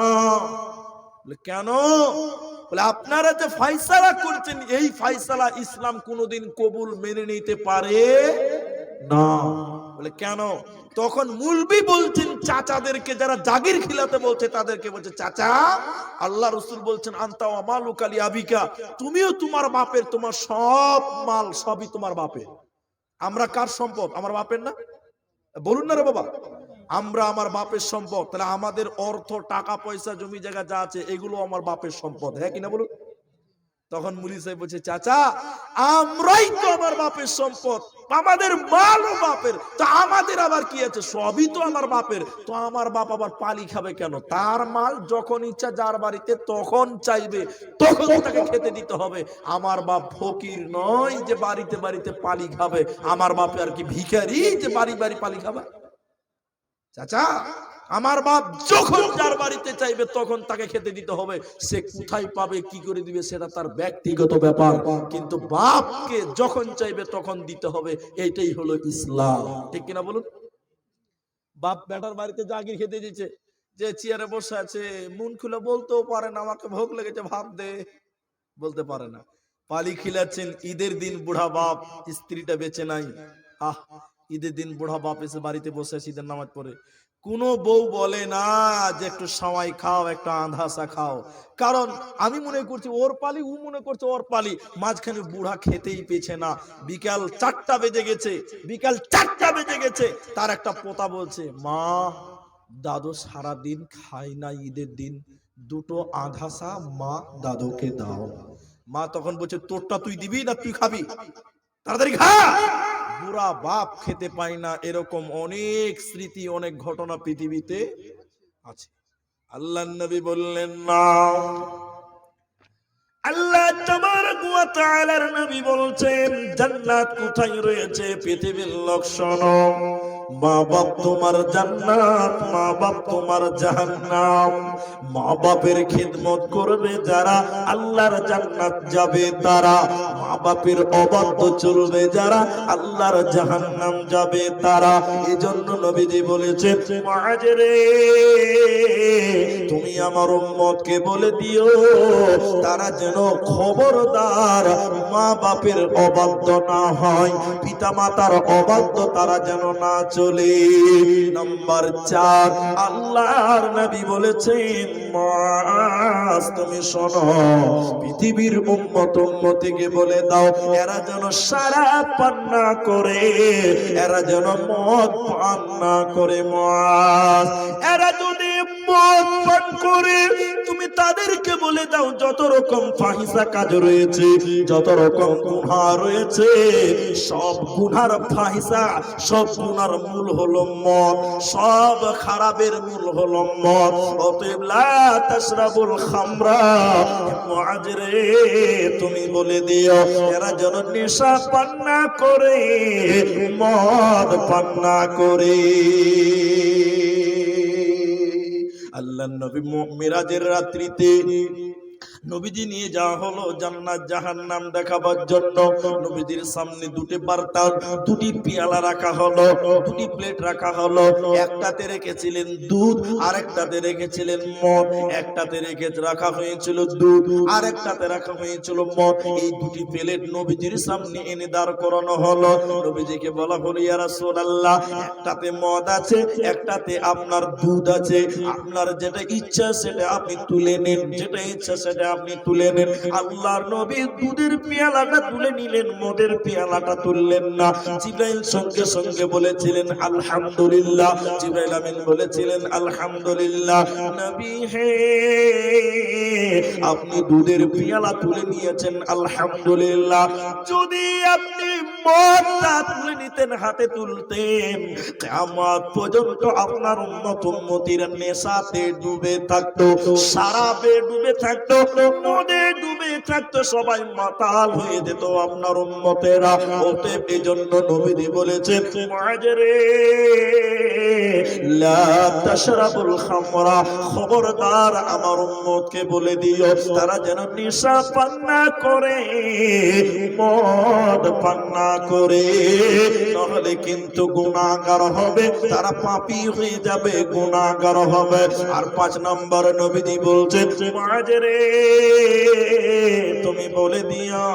[SPEAKER 1] কেন? বলে আপনারা যে ফাইসালা করছেন এই ফাইসালা ইসলাম কোনোদিন কবুল মেনে নিতে পারে না। বলে কেন? তখন মুলবি বলছেন চাচাদেরকে, যারা জাগির খিলাতে বলছে তাদেরকে বলছে চাচা আল্লাহ রাসূল বলছেন আনতা ওয়া মালুকা লি আবিকা, তুমিও তোমার বাপের, তোমার সব মাল সবই তোমার বাপের। আমরা কার সম্পদ? আমার বাপের না? বলুন না রে বাবা, আমরা আমার বাপের সম্পদ। তাহলে আমাদের অর্থ, টাকা পয়সা, জমি জায়গা যা আছে এগুলো আমার বাপের সম্পদ, হ্যাঁ কিনা বলুন? তখন মুলি সাহেব বলছে চাচা আমরাই তো আমার বাপের সম্পদ, আমাদের মালও বাপের, তো আমাদের আবার কি আছে? সবই তো আমার বাপের, তো আমার বাপ আবার পালি খাবে কেন? তার মাল যখন ইচ্ছা যার বাড়িতে তখন চাইবে তখন তাকে খেতে দিতে হবে। আমার বাপ ফকির নয় যে বাড়িতে বাড়িতে পালি খাবে। আমার বাপে আর কি ভিখারি যে বাড়ি বাড়ি পালি খাবে? চাচা আমার বাপ যখন যার বাড়িতে চাইবে তখন তাকে খেতে দিতে হবে। সে কোথায় পাবে, কি করে দিবে সেটা তার ব্যক্তিগত ব্যাপার, কিন্তু বাপকে যখন চাইবে তখন দিতে হবে। এইটাই হলো ইসলাম, ঠিক কিনা বলুন? বাপ বেটার বাড়িতে জাগির খেতে দিচ্ছে, যে চেয়ারে বসে আছে, মন খুলে বলতেও পারে না আমাকে ভোগ লেগেছে ভাত দে, বলতে পারে না। পালি খিলাচ্ছেন ঈদের দিন, বুড়া বাপ, স্ত্রীটা বেঁচে নাই। আহ, ঈদের দিন বুড়া বাপ এসে বাড়িতে বসে আছে ঈদের নামাজ পড়ে, কোনো বউ বলে না যে একটু সময় খাও, একটু আধাসা খাও। কারণ আমি মনে করছি ওর পালি, ও মনে করছে ওর পালি, মাঝখানে বুড়া খেতেই পেছে না। বিকাল 4টা বেজে গেছে, বিকাল 4টা বেজে গেছে, তার একটা পোতা বলছে, মা দাদু সারা দিন খায় না, ঈদের দিন দুটো আধাসা মা দাদুকে দাও। মা তখন বলছে, তোরটা তুই দিবি না তুই খাবি, তাড়াতাড়ি খা। বুড়া বাপ খেতে পায় না। এরকম অনেক স্মৃতি, অনেক ঘটনা পৃথিবীতে আছে। আল্লাহর নবী বললেন না, আল্লাহ তাবারক ওয়া তাআলার নবী বলছেন জান্নাত কোথায় রয়েছে, পৃথিবীর লোক শোনো, মা বাপ তোমার জান্নাত, মা বাপ তোমার জাহান্নাম। মা বাপের খিদমত করবে যারা, আল্লাহর জান্নাত যাবে তারা। মা বাপের অবাধ্য চলবে যারা, আল্লাহর জাহান্নাম যাবে তারা। এজন্য নবীজি বলেছেন, মুআজ রে, তুমি আমার উম্মতকে বলে দিও তারা যেন খবরদার মা বাপের অবাধ্য না হয়, পিতা মাতার অবাধ্য তারা যেন না চলে। নাম্বার 4, আল্লাহর নবী বলেছেন, মুআজ তুমি শোনো, পৃথিবীর উম্মত উম্মতিকে বলে দাও এরা যেন শরাব পান না করে, এরা যেন মদ পান না করে। মুআজ, এরা যদি মদ পান করে তুমি তাদেরকে বলে দাও যত রকম ফাহিশা কাজ রয়েছে, যত রকম গুনাহ রয়েছে, সব গুনার ফাহিশা, সব গুনার মূল হলো মদ, সব খারাপের মূল হলো মদ। অতএব লা তাশরাবুল খামরা, মুআজ রে তুমি বলে দিও এরা যেন নেশা পান না করে, মদ পান না করে। আল্লাহর নবী মিরাজের রাত্রিতে নবীজি নিয়ে যাওয়া হলো জান্নাত জাহান্নাম দেখাবার জন্য। নবীজির সামনে দুটি বার্তান, দুটি পেয়ালা রাখা হলো, দুটি প্লেট রাখা হলো। একটাতে রেখেছিলেন দুধ, আরেকটাতে রেখেছিলেন মদ। একটাতে রাখা হয়েছিল দুধ, আরেকটাতে রাখা হয়েছিল মদ। এই দুটি প্লেট নবীজির সামনে এনে দাঁড় করানো হলো। নবীজিকে বলা হলো, ইয়া রাসূলুল্লাহ, একটাতে মদ আছে, একটাতে আপনার দুধ আছে, আপনার যেটা ইচ্ছা সেটা আপনি তুলে নেন, যেটা ইচ্ছা সেটা আপনি তুলে নেন। আল্লাহর নবী দুধের পেয়ালাটা তুলে নিলেন, মদের পেয়ালাটা তুললেন না। জিবরাইল সঙ্গে সঙ্গে বলেছিলেন আলহামদুলিল্লাহ, জিবরাইল আমিন বলেছিলেন আলহামদুলিল্লাহ। নবী হে, আপনি দুধের পেয়ালা তুলে নিয়েছেন আলহামদুলিল্লাহ। যদি আপনি মদটা তুলে নিতেন, হাতে তুলতেন, কিয়ামত পর্যন্ত আপনার উম্মত উম্মতিরা নেশাতে ডুবে থাকতো, শরাবে ডুবে থাকতো, মদে ডুবে থাকতো, সবাই মাতাল হয়ে যেত আপনার উম্মতেরা। অতএব এজন্য নবীজি বলেছেন, মুআজ রে, লা তাশরাবুল খামরা, খবরদার আমার উম্মতকে বলে দিও তারা যেন নেশা পান না করে, মদ পান না করে, নাহলে কিন্তু গুনাহগার হবে, তারা পাপী হয়ে যাবে, গুনাহগার হবে। আর 5 নম্বর নবীজি বলছেন, মুআজ রে, তুমি বলে দিও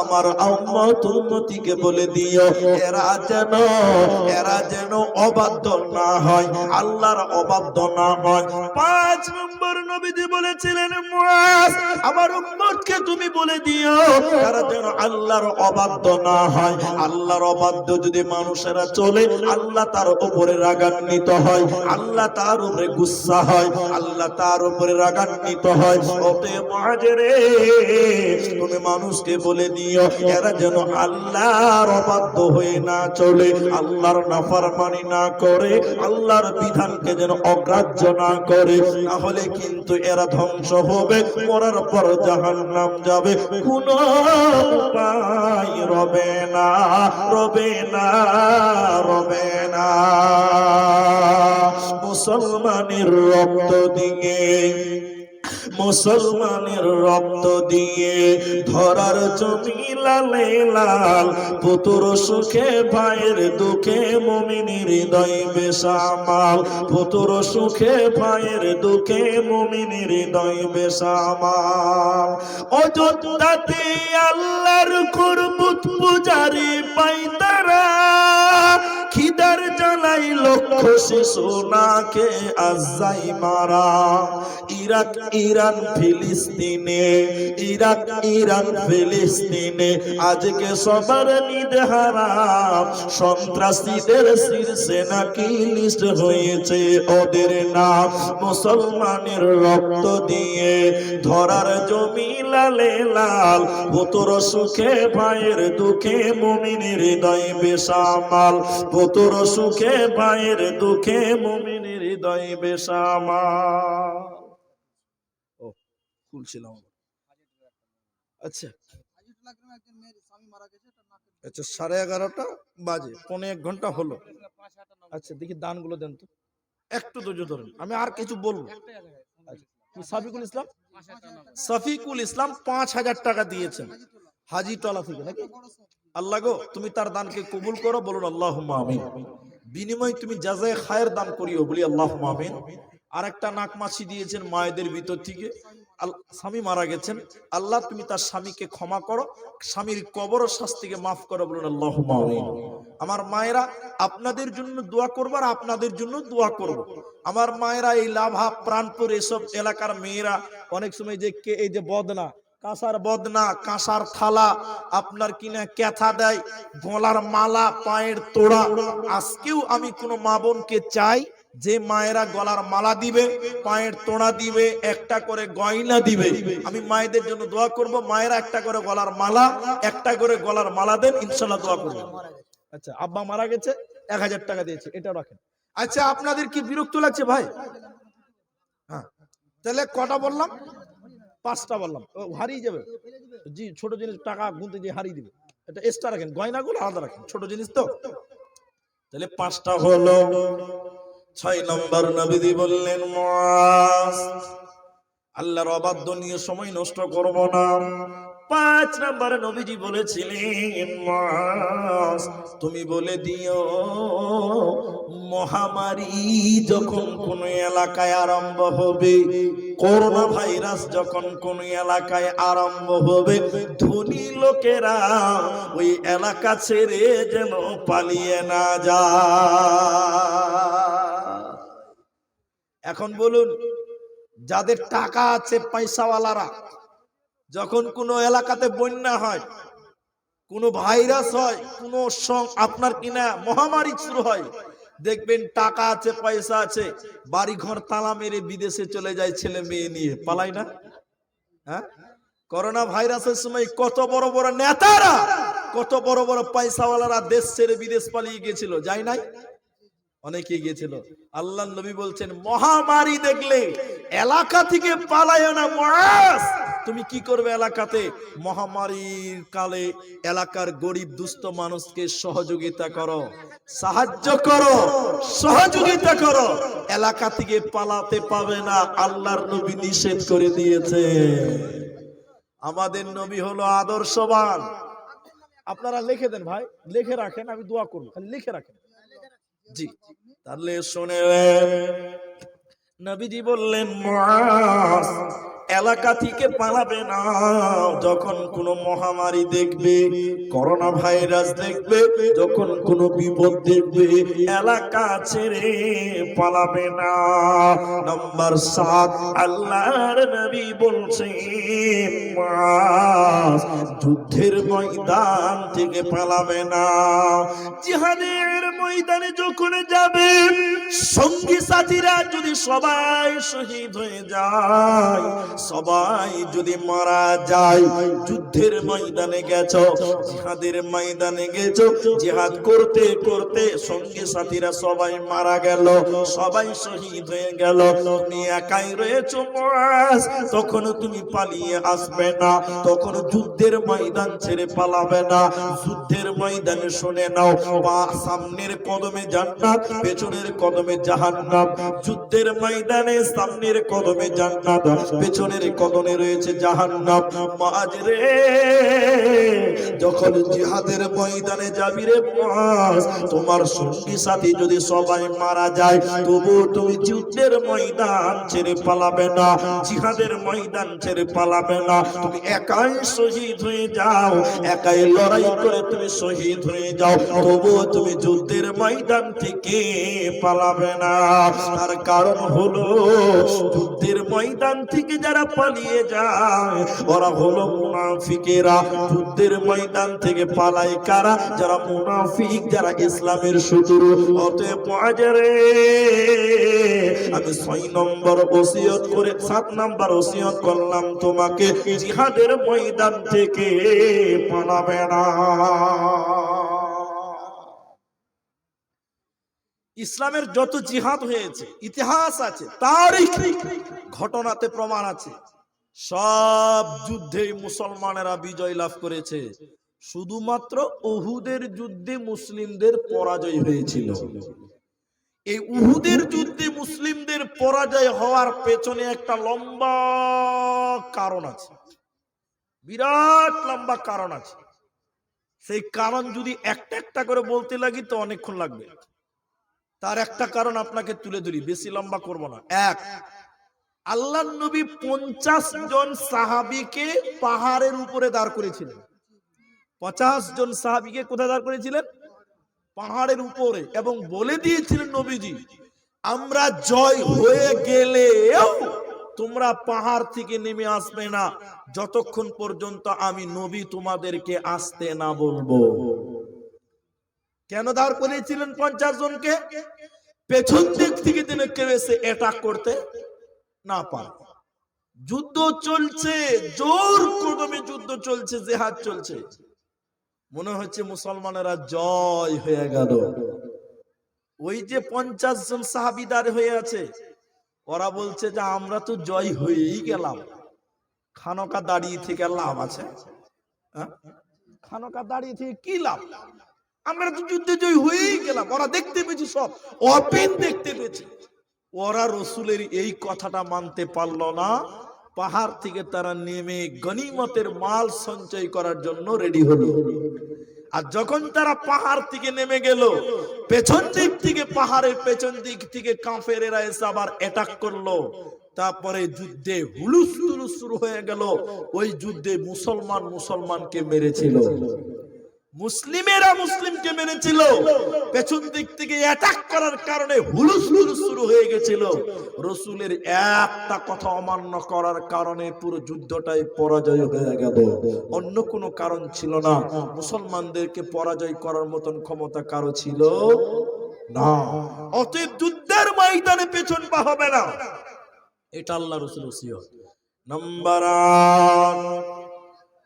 [SPEAKER 1] আমার উম্মত উম্মতিকে বলে দিও এরা যেন অবাধ্য না হয়, আল্লাহর অবাধ্য না হয়। 5 নম্বর নবীজি বলেছিলেন, মুআজ আমার উম্মতকে তুমি বলে দিও তারা যেন আল্লাহর অবাধ্য না হয়। আল্লাহর অবাধ্য যদি মানুষেরা চলে, আল্লাহ তার উপরে রাগান্বিত হয়, আল্লাহ তার উপরে গুসা হয়, আল্লাহ তার উপরে রাগান্বিত হয়। অতএব মুআজ রে, তুমি মানুষকে বলে দিও এরা যেন আল্লাহর অবাধ্য হয়ে না চলে, আল্লাহর নাফরমানি না করে, আল্লাহর বিধানকে যেন অগ্রাহ্য না করে, না হলে কিন্তু এরা ধ্বংস হবে, মরার পর জাহান্নাম যাবে, কোনো উপায় রবে না, রবে না, রবে না। মুসলমানের রক্ত দিয়ে মুসলমানের রক্ত দিয়ে ধরার জমি লালে লাল, পুতুর সুখে ভাইয়ের দুঃখে মুমিনের হৃদয় বেসামাল, পুতুর সুখে ভাইয়ের দুঃখে মুমিনের হৃদয় বেসামাল। অযোধ্যাতে আল্লাহর কুরবত পূজারি পাই তারা, খিদার জ্বালাই লক্ষ শিশু নাকে আজাই মারা। ইরাক ইরান ফিলিস্তিনে, ইরাক ইরান ফিলিস্তিনে আজকে সবার নিদ হারাম, সন্ত্রাসীদের শীর্ষে নাকি লিস্ট হয়েছে ওদের নাম। মুসলমানের রক্ত দিয়ে ধরার জমি লালে লাল, পুতুর সুখে ভাইয়ের দুঃখে মুমিনের হৃদয় বেসামাল, পুতুর সুখে ভাইয়ের দুঃখে মুমিনের হৃদয় বেসামাল। ও খুলছিলাম। আচ্ছা আচ্ছা, 11:30 বাজে, 1.25 ঘন্টা হলো। আচ্ছা দেখি দানগুলো দেন তো, একটু ধৈর্য ধরেন, আমি আর কিছু বলবো। সাফিকুল ইসলাম, সাফিকুল ইসলাম 5,000 টাকা দিয়েছেন হাজিতলা থেকে নাকি? আল্লাহ গো তুমি তার দানকে কবুল করো, বলুন আল্লাহুম্মা আমিন। বিনিময় তুমি জাযায়ে খায়ের দান করিও, বলি আল্লাহুম্মা আমিন। আর একটা নাকমাছি দিয়েছেন মায়েদের ভিতর থেকে, স্বামী মারা গেছেন, আল্লাহ তুমি তার স্বামীকে ক্ষমা করো, স্বামীর কবর শাস্তিকে মাফ করো, বলুন আল্লাহুম্মা আমিন। আমার মায়েরা আপনাদের জন্য দোয়া করবো আর আপনাদের জন্য দোয়া করব। আমার মায়েরা এই লাভা, প্রাণপুর এসব এলাকার মেয়েরা অনেক সময় যে এই যে বদনা, কাঁসার বদনা, কাঁসার থালা, আপনার কিনা ক্যাথা দেয়, গলার মালা, পায়ের তোড়া। আজকেও আমি কোনো মা বোনকে চাই যে মায়েরা গলার মালা দিবে, পায়ের তোড়া দিবে, একটা করে গয়না দিবে। আমি মায়েদের জন্য দোয়া করব, মায়েরা একটা করে গলার মালা, একটা করে গলার মালা দেন, ইনশাআল্লাহ দোয়া করব। আচ্ছা আব্বা মারা গেছে, 1000 টাকা দিয়েছে, এটা রাখেন। আচ্ছা আপনাদের কি বিরক্ত লাগছে ভাই? হ্যাঁ তাহলে কটা বললাম? 5টা বললাম, হারিয়ে যাবে। জি ছোট জিনিস টাকা গুনতে যে হারিয়ে দিবে, এটা এক্সট্রা রাখেন, গয়নাগুলো আলাদা রাখেন, ছোট জিনিস তো। তাহলে 5টা হলো। 6 নম্বর নবীজি বললেন, মুআজ আল্লাহর অবাধ্য নিয়ে সময় নষ্ট করব না। 5 নম্বর নবীজি বলেছিলেন, মুআজ তুমি বলে দিও মহামারী যখন কোন এলাকায় আরম্ভ হবে, করোনা ভাইরাস যখন কোন এলাকায় আরম্ভ হবে, ধনী লোকেরা ওই এলাকা ছেড়ে যেন পালিয়ে না যায়। এখন বলুন, যাদের টাকা আছে, পয়সাওয়ালারা, যখন কোনো এলাকাতে বন্যা হয়, কোনো ভাইরাস হয়, কোনো আপনার কিনা মহামারী শুরু হয়, দেখবেন টাকা আছে, পয়সা আছে, বাড়ি ঘর তালা মেরে বিদেশে চলে যায় ছেলে মেয়ে নিয়ে, পালাই না? হ্যাঁ, করোনা ভাইরাসের সময় কত বড় বড় নেতারা, কত বড় বড় পয়সাওয়ালারা দেশ ছেড়ে বিদেশ পালিয়ে গিয়েছিল, যায় নাই? অনেকে গিয়েছিল। আল্লাহ নবী বলছেন, মহামারী দেখলে এলাকা থেকে পালায় না। মুআজ তুমি কি করবে এলাকাতে? মহামারীর কালে এলাকার গরিব দুস্থ মানুষকে সহযোগিতা করো, সাহায্য করো, সহযোগিতা করো, এলাকা থেকে পালাতে পাবে না। আল্লাহর নবী নিষেধ করে দিয়েছে। আমাদের নবী হলো আদর্শবান। আপনারা লিখে দেন ভাই, লিখে রাখেন, আমি দোয়া করবো, খালি লিখে রাখেন। জি তাহলে শুনে নবীজি বললেন, মুআজ এলাকা থেকে পালাবে না। যখন কোনো মহামারী দেখবে, করোনা ভাইরাস দেখবে, যখন কোনো বিপদ দেখবে, এলাকা ছেড়ে পালাবে না। নাম্বার 7 আল্লাহর নবী বলছেন, মুআজ যুদ্ধের ময়দান থেকে পালাবে না। জিহাদের ময়দানে যখন যাবে, সঙ্গী সাথীরা যদি সবাই শহীদ হয়ে যায়, সবাই যদি মারা যায়, যুদ্ধের ময়দানে গেছো, জিহাদের ময়দানে গেছো, জিহাদ করতে করতে সঙ্গী সাথীরা সবাই মারা গেল, সবাই শহীদ হয়ে গেল, তুমি একাই রয়েছো মুআজ, তখন তুমি পালিয়ে আসবে না, তখন যুদ্ধের ময়দান ছেড়ে পালাবে না। যুদ্ধের ময়দানে শুনে নাও, সামনের কদমে জান্নাত, পেছনের কদমে জাহান্নাম। যুদ্ধের ময়দানে সামনের কদমে জান্নাত, পেছনের পেছনের কদমে রয়েছে জাহান্নাম। মুআজ রে, যখন জিহাদের ময়দানে যাবি রে মুআজ, তোমার সঙ্গী সাথী যদি সবাই মারা যায়, তবু তুমি যুদ্ধের ময়দান ছেড়ে পালাবে না, জিহাদের ময়দান ছেড়ে পালাবে না। তুমি একাই শহীদ হয়ে যাও, একাই লড়াই করে তুমি শহীদ হয়ে যাও, তবু তুমি যুদ্ধের ময়দান থেকে পালাবে না। তার কারণ হলো, যুদ্ধের ময়দান থেকে যারা পালিয়ে যায় ওরা হলো মুনাফিকেরা। যুদ্ধের ময়দান থেকে পালায় কারা? যারা মুনাফিক, যারা ইসলামের শত্রু। অতএব মুআজরে, আমি 6 নম্বর ওসিয়ত করে 7 নম্বর ওসিয়ত করলাম তোমাকে, জিহাদের ময়দান থেকে পালাবে না। ইসলামের যত জিহাদ হয়েছে, ইতিহাস আছে, তারিখ ঘটনাতে প্রমাণ আছে, সব যুদ্ধেই মুসলমানেরা বিজয় লাভ করেছে। শুধুমাত্র উহুদের যুদ্ধে মুসলিমদের পরাজয় হয়েছিল। এই উহুদের যুদ্ধে মুসলিমদের পরাজয় হওয়ার পেছনে একটা লম্বা কারণ আছে, বিরাট লম্বা কারণ আছে। সেই কারণ যদি একটা একটা করে বলতে লাগি তো অনেকক্ষণ লাগবে। তার একটা কারণ আপনাকে তুলে ধরি, বেশি লম্বা করব না। এক, আল্লাহর নবী 50 জন সাহাবীকে পাহাড়ের উপরে দাঁড় করেছিলেন। 50 জন সাহাবীকে কোথায় দাঁড় করেছিলেন? পাহাড়ের উপরে। এবং বলে দিয়েছিলেন নবীজি, আমরা জয় হয়ে গেলেও তোমরা পাহাড় থেকে নেমে আসবে না যতক্ষণ পর্যন্ত আমি নবী তোমাদেরকে আসতে না বলবো। কেন দাঁড় করেছিলেন 50 জনকে? পেছন দিক থেকে যেন কেউ এসে অ্যাটাক করতে না পারে। যুদ্ধ চলছে, জোর কদমে যুদ্ধ চলছে, জিহাদ চলছে, মনে হচ্ছে মুসলমানেরা জয় হয়ে গেল। ওই যে 50 জন সাহাবী দাঁড় হয়ে আছে, ওরা বলছে যে আমরা তো জয় হয়েই গেলাম, খানকা দাঁড়িয়ে থেকে লাভ আছে? খানকা দাঁড়িয়ে থেকে কি লাভ? আমরা তো যুদ্ধে জয় হয়েই গেলাম। ওরা দেখতে পেয়েছি, সব ওপেন দেখতে পেয়েছি। ওরা রসুলের এই কথাটা মানতে পারল না। পাহাড় থেকে তারা নেমে গনিমতের মাল সঞ্চয় করার জন্য রেডি হলো। আর যখন তারা পাহাড় থেকে নেমে গেল, পেছন দিক থেকে, পাহাড়ের পেছন দিক থেকে কাফেরেরা এসে আবার অ্যাটাক করলো। তারপরে যুদ্ধে হুলুস তুলুস শুরু হয়ে গেল। ওই যুদ্ধে মুসলমানকে মেরেছিল, মুসলিমেরা মুসলিমকে মেরেছিল। পেছন দিক থেকে অ্যাটাক করার কারণে হুলুস তুলুস শুরু হয়ে গেছিল। রসুলের একটা কথা অমান্য করার কারণে পুরো যুদ্ধটাই পরাজয় হয়ে গেল। অন্য কোনো কারণ ছিল না। মুসলমানদেরকে পরাজয় করার মতন ক্ষমতা কারো ছিল না। অতএব যুদ্ধের ময়দানে পেছন পা হবে না, এটা আল্লাহ রসুল ওসিয়ত। নাম্বার 8,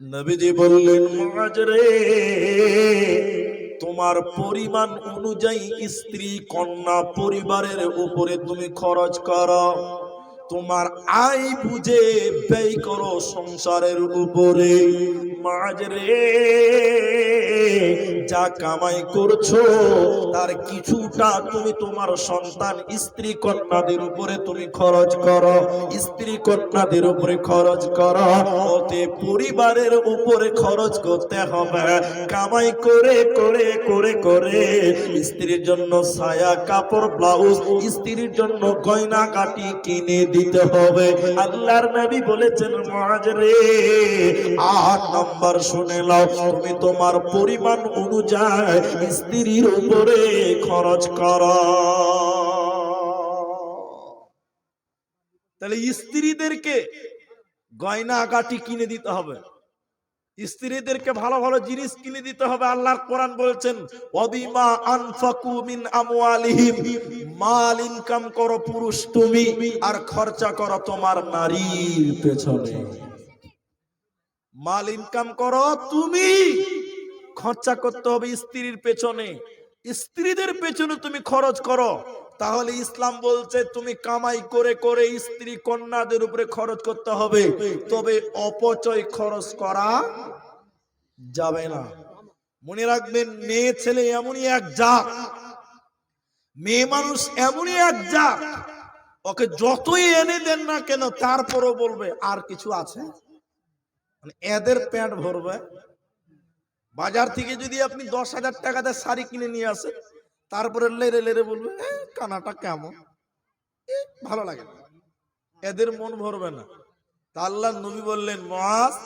[SPEAKER 1] নবীজি বললেন, মুআজ রে, তোমার পরিমাণ অনুযায়ী স্ত্রী, কন্যা, পরিবারের উপরে তুমি খরচ করো। তোমার আয় বুঝে ব্যয় করো সংসারের উপরে। মুআজ রে, যা কামাই করছো তার কিছুটা তুমি তোমার সন্তান, স্ত্রী, কন্যাদের উপরে তুমি খরচ করো। স্ত্রী কন্যাদের উপরে খরচ করো। ওতে পরিবারের উপরে খরচ করতে হবে। কামাই করে করে করে করে স্ত্রীর জন্য সায়া, কাপড়, ব্লাউজ, স্ত্রীর জন্য গয়না গাটি কিনে দিতে হবে। আল্লাহর নবী বলেছেন, মুআজ রে, 8 নম্বর শুনে নাও, তুমি তোমার পরিমাণ অনুযায়ী স্ত্রীর উপরে খরচ করো। তাহলে স্ত্রীদেরকে গয়না গাটি কিনে দিতে হবে, স্ত্রীদেরকে ভালো ভালো জিনিস কিনে দিতে হবে। আল্লাহর কোরআন বলছেন, ওয়াবিমা আনফাকু মিন আমওয়ালিহিম, মাল ইনকাম করো পুরুষ তুমি, আর খরচা করো তোমার নারীর পেছনে। মাল ইনকাম করো তুমি, খরচা করতে হবে স্ত্রীর পেছনে। স্ত্রীদের পেছনে তুমি খরচ করো। তাহলে ইসলাম বলছে তুমি কামাই করে করে স্ত্রী কন্যাদের উপরে খরচ করতে হবে, তবে অপচয় খরচ করা যাবে না। মনে রাখবেন, মেয়ে ছেলে এমনই এক জাত, মেয়ে মানুষ এমনই এক জাত, ওকে যতই এনে দেন না কেন তারপরও বলবে আর কিছু আছে, মানে এদের পেট ভরবে। বাজার থেকে যদি আপনি 10,000 টাকাতে শাড়ি কিনে নিয়ে আসেন, তারপরে লেরে লেরে বলবে কানাটা কেমন, ভালো লাগে না, এদের মন ভরবে না। তা আল্লাহ নবী বললেন, মুআজ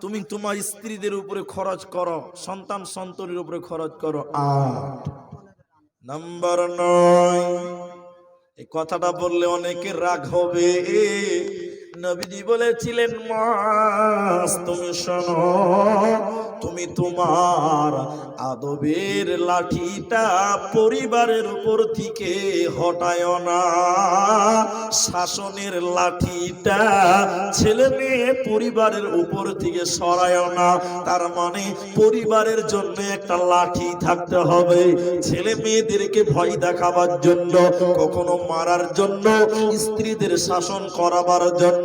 [SPEAKER 1] তুমি তোমার স্ত্রীদের উপরে খরচ করো, সন্তান সন্ততির উপরে খরচ করো। 8 নাম্বার 9, এই কথাটা বললে অনেকে রাগ হবে। নবীজি বলেছিলেন, মুআজ তুমি শোনো, তুমি তোমার আদবের লাঠিটা পরিবারের উপর থেকে হটায় না, শাসনের লাঠিটা ছেলে মেয়ে পরিবারের উপর থেকে সরায় না। তার মানে পরিবারের জন্য একটা লাঠি থাকতে হবে, ছেলে মেয়েদেরকে ভয় দেখাবার জন্য, কখনো মারার জন্য, স্ত্রীদের শাসন করাবার জন্য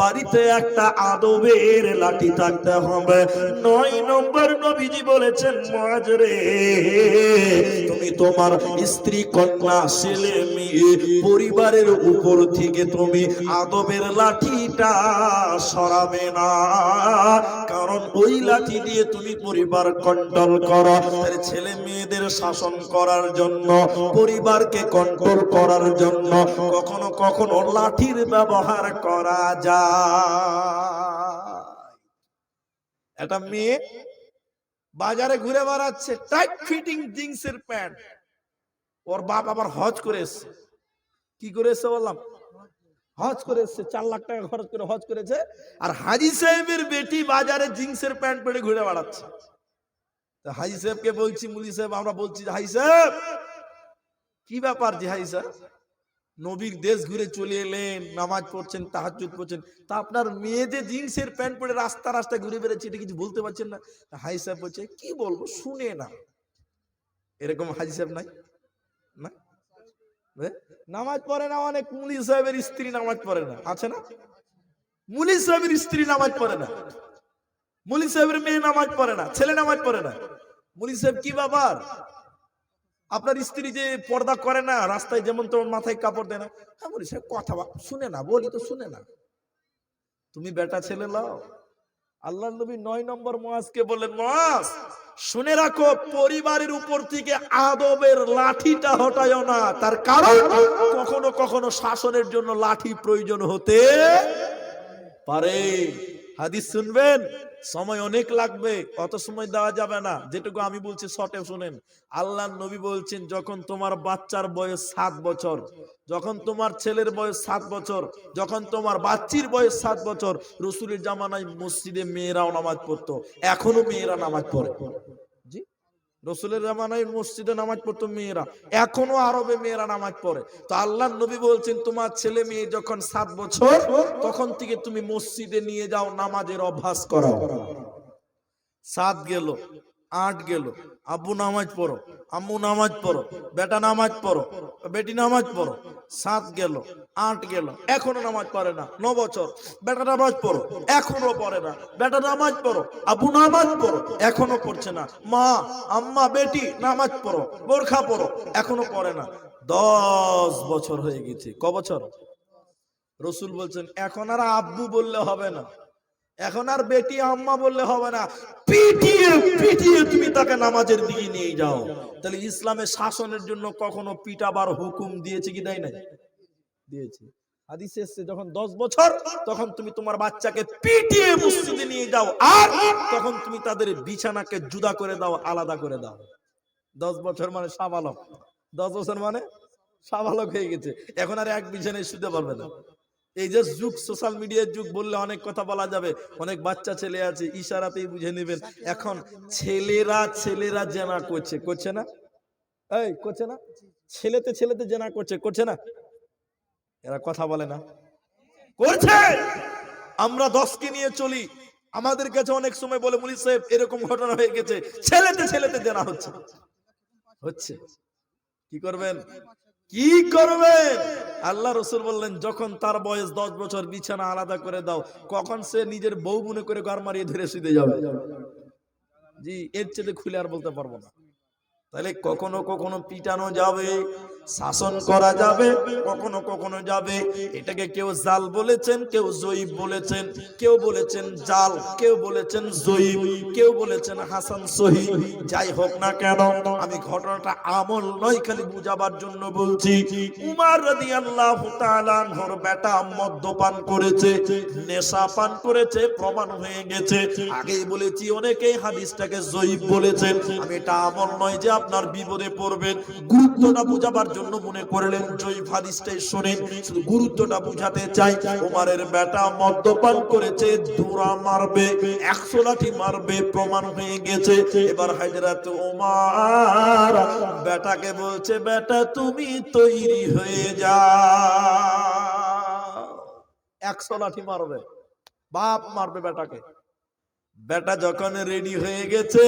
[SPEAKER 1] বাড়িতে একটা আদবের লাঠি থাকতে হবে। 9 নম্বর নবীজি বলেছেন, মুআজ রে তুমি তোমার স্ত্রী, কন্যা, ছেলে মেয়ে পরিবারের উপর থেকে তুমি আদবের লাঠিটা সরাবে না, কারণ ওই লাঠি দিয়ে তুমি পরিবার কন্ট্রোল করো। ছেলে মেয়েদের শাসন করার জন্য, পরিবারকে কন্ট্রোল করার জন্য কখনো কখনো লাঠির ব্যবহার করা যায়। একটা মেয়ে বাজারে ঘুরে বেড়াচ্ছে, টাইট ফিটিং জিন্সের প্যান্ট, ওর বাপ আবার হজ করে এসছে। কি করে এসছে বললাম? হজ করে এসছে, 4 লাখ টাকা খরচ করে হজ করেছে। আর হাজী সাহেবের বেটি বাজারে জিন্সের প্যান্ট পরে ঘুরে বেড়াচ্ছে। হাজী সাহেবকে বলছি, মুলি সাহেব আমরা বলছি, হাজী সাহেব কি ব্যাপার? জি হাজী সাহেব, নবীর দেশ ঘুরে চলে এলেন, নামাজ পড়ছেন, তাহাজ্জুদ পড়ছেন, তা আপনার মেয়ে যে জিন্সের প্যান্ট পরে রাস্তা রাস্তায় ঘুরে বেড়াচ্ছে, এটা কিছু বলতে পারছেন না? হাজী সাহেব বলছে, কি বলবো, শুনে না। এরকম হাজী সাহেব নাই না? নামাজ পড়ে না, অনেক মুলি সাহেবের স্ত্রী নামাজ পড়ে না, আছে না? মুলি সাহেবের স্ত্রী নামাজ পড়ে না, মুলি সাহেবের মেয়ে নামাজ পড়ে না, ছেলে নামাজ পড়ে না। মুলি সাহেব কি ব্যাপার, আপনার স্ত্রী যে পর্দা করে না, রাস্তায় যেমন তোমার মাথায় কাপড় দেয় না? হ্যাঁ মুলি সাহেব, কথা শুনে না, বলি তো শুনে না। তুমি বেটা ছেলে লাও। আল্লাহ নবী 9 নম্বর মুআজকে বললেন, মুআজ শুনে রাখো, পরিবারের উপর থেকে আদবের লাঠিটা হটায় না, তার কারণ কখনো কখনো শাসনের জন্য লাঠি প্রয়োজন হতে পারে। হাদিস শুনবেন, সময় অনেক লাগবে, অত সময় দেওয়া যাবে না, যেটুকু আমি বলছি শর্টে শুনেন। আল্লাহ নবী বলছেন, যখন তোমার বাচ্চার বয়স 7 বছর, যখন তোমার ছেলের বয়স 7 বছর, যখন তোমার বাচ্চির বয়স 7 বছর, রাসূলের জামানায় মসজিদে মেয়েরাও নামাজ পড়তো, এখনো মেয়েরা নামাজ পড়ে। জি, রাসূলের জামানায় মসজিদে নামাজ পড়তো মেয়েরা, এখনো আরবে মেয়েরা নামাজ পড়ে। তো আল্লাহ নবী বলছেন, তোমার ছেলে মেয়ে যখন 7 বছর, তখন থেকে তুমি মসজিদে নিয়ে যাও, নামাজের অভ্যাস করাও। 7 গেল, 8 গেল, আব্বু নামাজ পড়ো, আম্মু নামাজ পড়ো, বেটা নামাজ পড়ো, বেটি নামাজ পড়ো। 7 গেল, 8 গেল, এখনো নামাজ পড়ে না। 9 বছর, বেটা নামাজ পড়ো, এখনো পড়ে না। বেটা নামাজ পড়ো, আব্বু নামাজ পড়ো, এখনো পড়ছে না। মা, আম্মা, বেটি নামাজ পড়ো, বোরখা পড়ো, এখনো পড়ে না। 10 বছর হয়ে গেছে। ক বছর? রাসূল বলছেন, এখন আর আব্বু বললে হবে না, এখন আর বেটি আম্মা বললে হবে না, পিটিয়ে পিটিয়ে তুমি তাকে নামাজের দিকে নিয়ে যাও। তাহলে ইসলামের শাসনের জন্য কখনো পিটাবার হুকুম দিয়েছে কি দেয় নাই? দিয়েছে। হাদিসে এসেছে, যখন 10 বছর, তখন তুমি তোমার বাচ্চাকে পিটিয়ে মসজিদে নিয়ে যাও, আর তখন তুমি তাদের বিছানাকে জুদা করে দাও, আলাদা করে দাও। 10 বছর মানে সাবালক, 10 বছর মানে সাবালক হয়ে গেছে, এখন আর এক বিছানায় শুতে পারবে না। এই যে যুগ, সোশ্যাল মিডিয়ার যুগ, বললে অনেক কথা বলা যাবে। অনেক বাচ্চা ছেলে আছে, ইশারাতেই বুঝে নেবেন। এখন ছেলেরা জেনা করছে, করছে না? এই করছে না? ছেলেতে জেনা করছে, করছে না? এরা কথা বলে না, করছে। আমরা 10কে নিয়ে চলি, আমাদের কাছে অনেক সময় বলে, মুলি সাহেব এরকম ঘটনা হয়ে গেছে, ছেলেতে জেনা হচ্ছে। কি করবেন? কি করবেন? আল্লাহ রাসূল বললেন, যখন তার বয়স 10 বছর, বিছানা আলাদা করে দাও, কখন সে নিজের বউ মনে করে ঘর মারিয়ে ধরে শুতে যাবে। জি, এর চেয়ে খুলে আর বলতে পারবো না। তাহলে কখনো কখনো পিটানো যাবে, শাসন করা যাবে, কখনো কখনো যাবে। এটাকে কেউ জাল বলেছেন, কেউ জয়ীব বলেছেন, কেউ বলেছেন জাল, কেউ বলেছেন জয়ীব, কেউ বলেছেন হাসান সহি। যাই হোক না কেন, আমি ঘটনাটা আমল নয় খালি বুঝাবার জন্য বলছি। উমর রাদিয়াল্লাহু তাআলা আনহুর বেটা মদ্যপান করেছে, নেশা পান করেছে, প্রমাণ হয়ে গেছে। আগেই বলেছি অনেকেই হাদিসটাকে জয়ীব বলেছেন। আমি এটা আমল নয় যে আপনার বিপদে পড়বেন, গুরুত্বটা বুঝাবার জন্য মনে করলেন জয়ীব হাদিসটাই শুনেন, শুধু গুরুত্বটা বুঝাতে চাই। উমরের বেটা মদ্যপান করেছে, দূরা মারবে, 100 লাঠি মারবে, প্রমাণ হয়ে গেছে। এবার হযরত উমর বেটাকে বলছে, বেটা তুমি তৈরি হয়ে যাও, 100 লাঠি মারবে, বাপ মারবে বেটাকে। বেটা যখন রেডি হয়ে গেছে,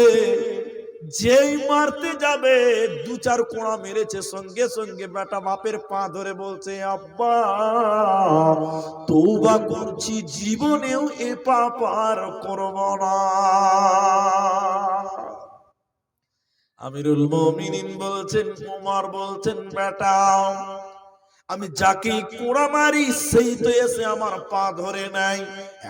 [SPEAKER 1] যেই মারতে যাবে 2-4 কোড়া মেরেছে, সঙ্গে সঙ্গে বেটা বাপের পা ধরে বলছে, আব্বা তওবা করছি, জীবনেও এ পাপ আর করব না। আমিরুল মুমিনিন বলছেন, উমর বলছেন, বেটা আমি যাকে কোড়া মারি সেই তো এসে আমার পা ধরে নাই,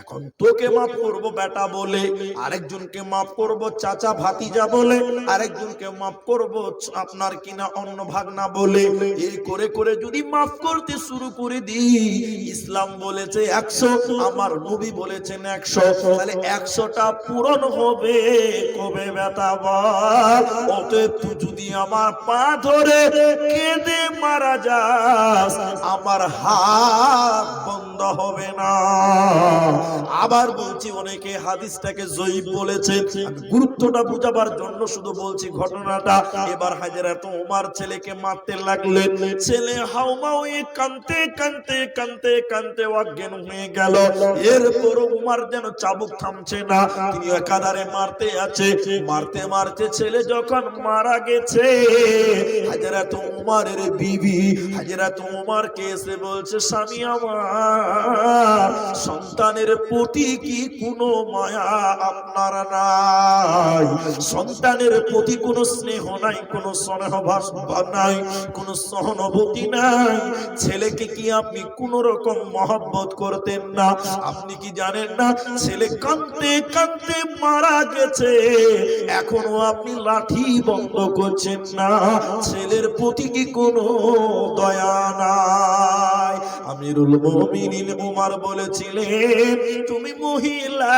[SPEAKER 1] এখন তোকে মাফ করব বেটা বলে, আরেকজনকে মাফ করব চাচা ভাতিজা বলে, আরেকজনকে মাফ করব আপনার কিনা অন্য ভাগনা বলে, এই করে করে যদি মাফ করতে শুরু করে দিই, ইসলাম বলেছে 100, আমার নবী বলেছেন 100, তাহলে 100টা পূরণ হবে কবে বেটা বল? অতএব তুই যদি আমার পা ধরে কেঁদে মারা যাস, আমার হাত বন্ধ হবে না। আবার বলছি, অনেকে হাদিসটাকে জয়ীব বলেছে, আমি গুরুত্বটা বুঝাবার জন্য শুধু বলছি ঘটনাটা। এবার হযরত ওমর ছেলেকে মারতে লাগলেন, ছেলে হাউমাউ কাঁদতে কাঁদতে কাঁদতে কাঁদতে অজ্ঞান হয়ে গেল। এরপর ওমর যেন চাবুক থামছে না, তিনি একাধারে মারতে আছে, মারতে মারতে ছেলে যখন মারা গেছে, হযরত ওমরের বিবি হযরত ওমরকে এসে বলছে, স্বামী আমার, সন্তানের প্রতি কি কোনো মায়া আপনার নাই? সন্তানের প্রতি কোনো স্নেহ নাই, কোনো স্নেহভাষা নাই, কোনো সহানুভূতি নাই? ছেলেকে কি আপনি কোন রকম মহব্বত করতেন না? আপনি কি জানেন না ছেলে কাঁদতে কাঁদতে মারা গেছে, এখনো আপনি লাঠি বন্ধ করছেন না? ছেলের প্রতি কি কোনো দয়া নাই? আমিরুল মুমিনিন উমর বলেছিলেন, তুমি মহিলা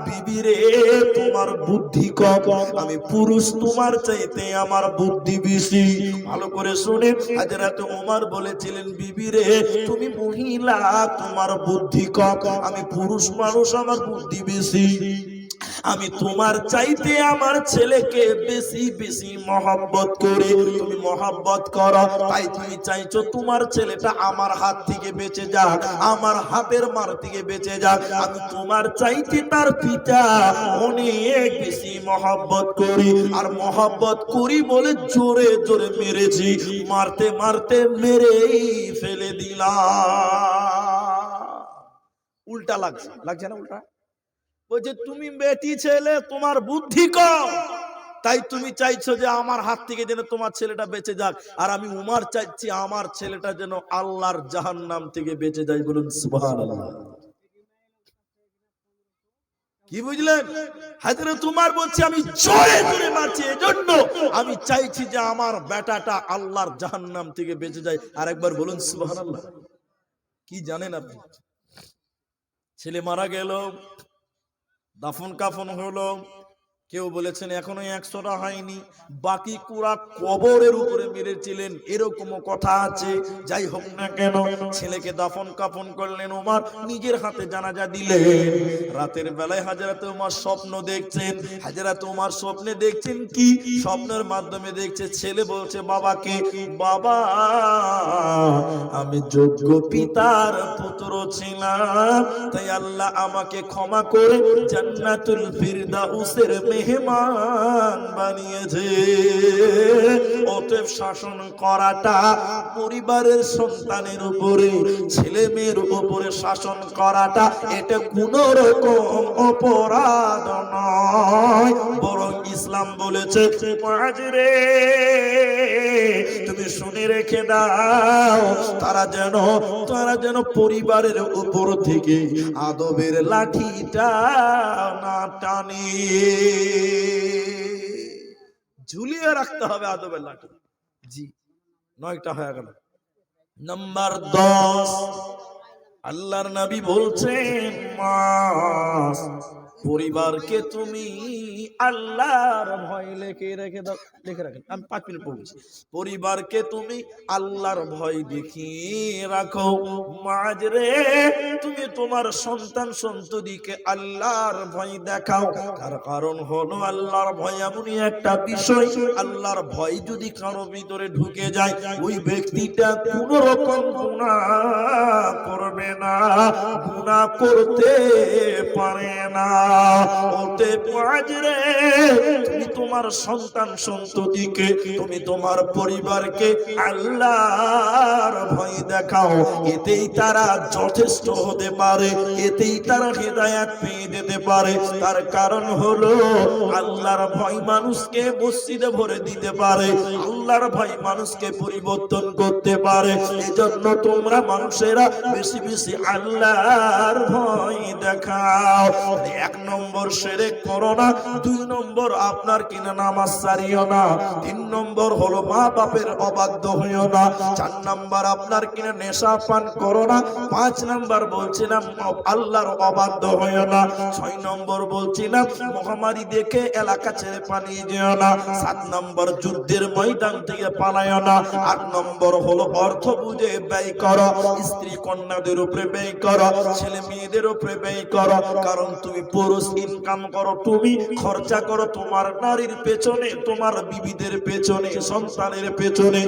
[SPEAKER 1] বিবি রে, তোমার বুদ্ধি কম, আমি পুরুষ, তোমার চাইতে আমার বুদ্ধি বেশি। ভালো করে শুনে, হযরত ওমর বলেছিলেন, বিবি রে তুমি মহিলা, তোমার বুদ্ধি কম, আমি পুরুষ মানুষ, আমার বুদ্ধি বেশি। আমি তোমার চাইতে আমার ছেলেকে বেশি বেশি মহব্বত করি, তুমি মহব্বত করো, তাই তুমি চাইছো তোমার ছেলেটা আমার হাত থেকে বেঁচে যাক, আমার হাতের মার থেকে বেঁচে যাক। আমি তোমার চাইতে তার পিতা অনেক বেশি মহব্বত করি, আর মহব্বত করি বলে জোরে জোরে মেরেছি, মারতে মারতে মেরেই ফেলে দিলাম। উল্টা লাগছে, লাগছে না? উল্টা বলছে, তুমি বেটি ছেলে, তোমার বুদ্ধি কম, তাই তুমি চাইছো যে আমার হাত থেকে যেন তোমার ছেলেটা বেঁচে যাক, আর আমি উমর চাইছি আমার ছেলেটা যেন আল্লাহর জাহান্নাম থেকে বেঁচে যায়। বলুন সুবহানাল্লাহ। কি বুঝলেন? হযরত উমর বলছে, আমি জোরে জোরে মারছি, এজন্য আমি চাইছি যে আমার বেটাটা আল্লাহর জাহান্নাম থেকে বেঁচে যায়। আরেকবার বলুন সুবহানাল্লাহ। কি জানেন আপনি? ছেলে মারা গেল, দাফন কাফন হলো, কেউ বলেছেন এখনো 100টা হয়নি, বাকি কুড়া কবরের উপরে মেরেছিলেন, এরকমও কথা আছে। যাই হোক না কেন, ছেলেকে দাফন কাফন করলেন, ওমর নিজের হাতে জানাজা দিলেন। রাতের বেলায় হযরত ওমর স্বপ্ন দেখছেন। হযরত ওমর স্বপ্নে দেখছেন কি? স্বপ্নের মাধ্যমে দেখছে ছেলে বলছে বাবাকে, বাবা আমি যোগ্য পিতার পুত্র ছিলাম, তাই আল্লাহ আমাকে ক্ষমা করে জান্নাতুল ফিরদাউসের মেহমান বানিয়েছে। অতএব শাসন করাটা পরিবারের সন্তানের উপরে, ছেলে মেয়ের উপরে শাসন করাটা এটা কোনো রকম অপরাধ নয়, বরং ইসলাম বলেছে মাঝরে তুমি শুনে রেখে দাও, তারা যেন পরিবারের উপর থেকে আদবের লাঠিটা না টানে। ঝুলিয়ে রাখতে হবে আদবের লাঠি। জি, 9টা হয়ে গেল। নাম্বার 10, আল্লাহর নবী বলছেন পরিবারকে তুমি আল্লাহর ভয় লিখে রাখেন। আমি 5 মিনিট বলছি। পরিবারকে তুমি আল্লাহর ভয় দেখিয়ে রাখো। মাঝরে তুমি তোমার সন্তান সন্ততিকে আল্লাহর ভয় দেখাও। তার কারণ হলো আল্লাহর ভয় এমনই একটা বিষয়, আল্লাহর ভয় যদি কারো ভিতরে ঢুকে যায় ওই ব্যক্তিটা কোন রকম গুনাহ করবে না, গুনাহ করতে পারে না। তুমি তোমার সন্তান সন্ততিকে, তুমি তোমার পরিবারকে আল্লাহর ভয় দেখাও, এতেই তারা যথেষ্ট হতে পারে, এতেই তারা হেদায়েত পেয়ে যেতে পারে। তার কারণ হলো আল্লাহর ভয় মানুষকে মসজিদে ভরে দিতে পারে, আল্লাহর ভয় মানুষকে পরিবর্তন করতে পারে। এজন্য তোমরা মানুষেরা বেশি বেশি আল্লাহর ভয় দেখাও। 1 নম্বর শিরক করো না, 2 নম্বর আপনার কিনা নামাজ ছাড়িও না, 3 নম্বর হলো মা বাপের অবাধ্য হইও না, 4 নম্বর আপনার কিনা নেশা পান করো না, 5 নম্বর বলছিলাম আল্লাহর অবাধ্য হইও না, 6 নম্বর বলছিলাম মহামারী দেখে এলাকা ছেড়ে পালিয়ে যেও না, 7 নম্বর যুদ্ধের ময়দান থেকে পালাইও না, 8 নম্বর হলো অর্থ বুঝে ব্যয় করো, স্ত্রী কন্যাদের উপরে ব্যয় করো, ছেলে মেয়েদের উপরে ব্যয় করো। কারণ তুমি পুরুষ ইনকাম করো, তুমি খরচা করো তোমার নারীর পেছনে, তোমার বিবিদের পেছনে, সন্তানের পেছনে।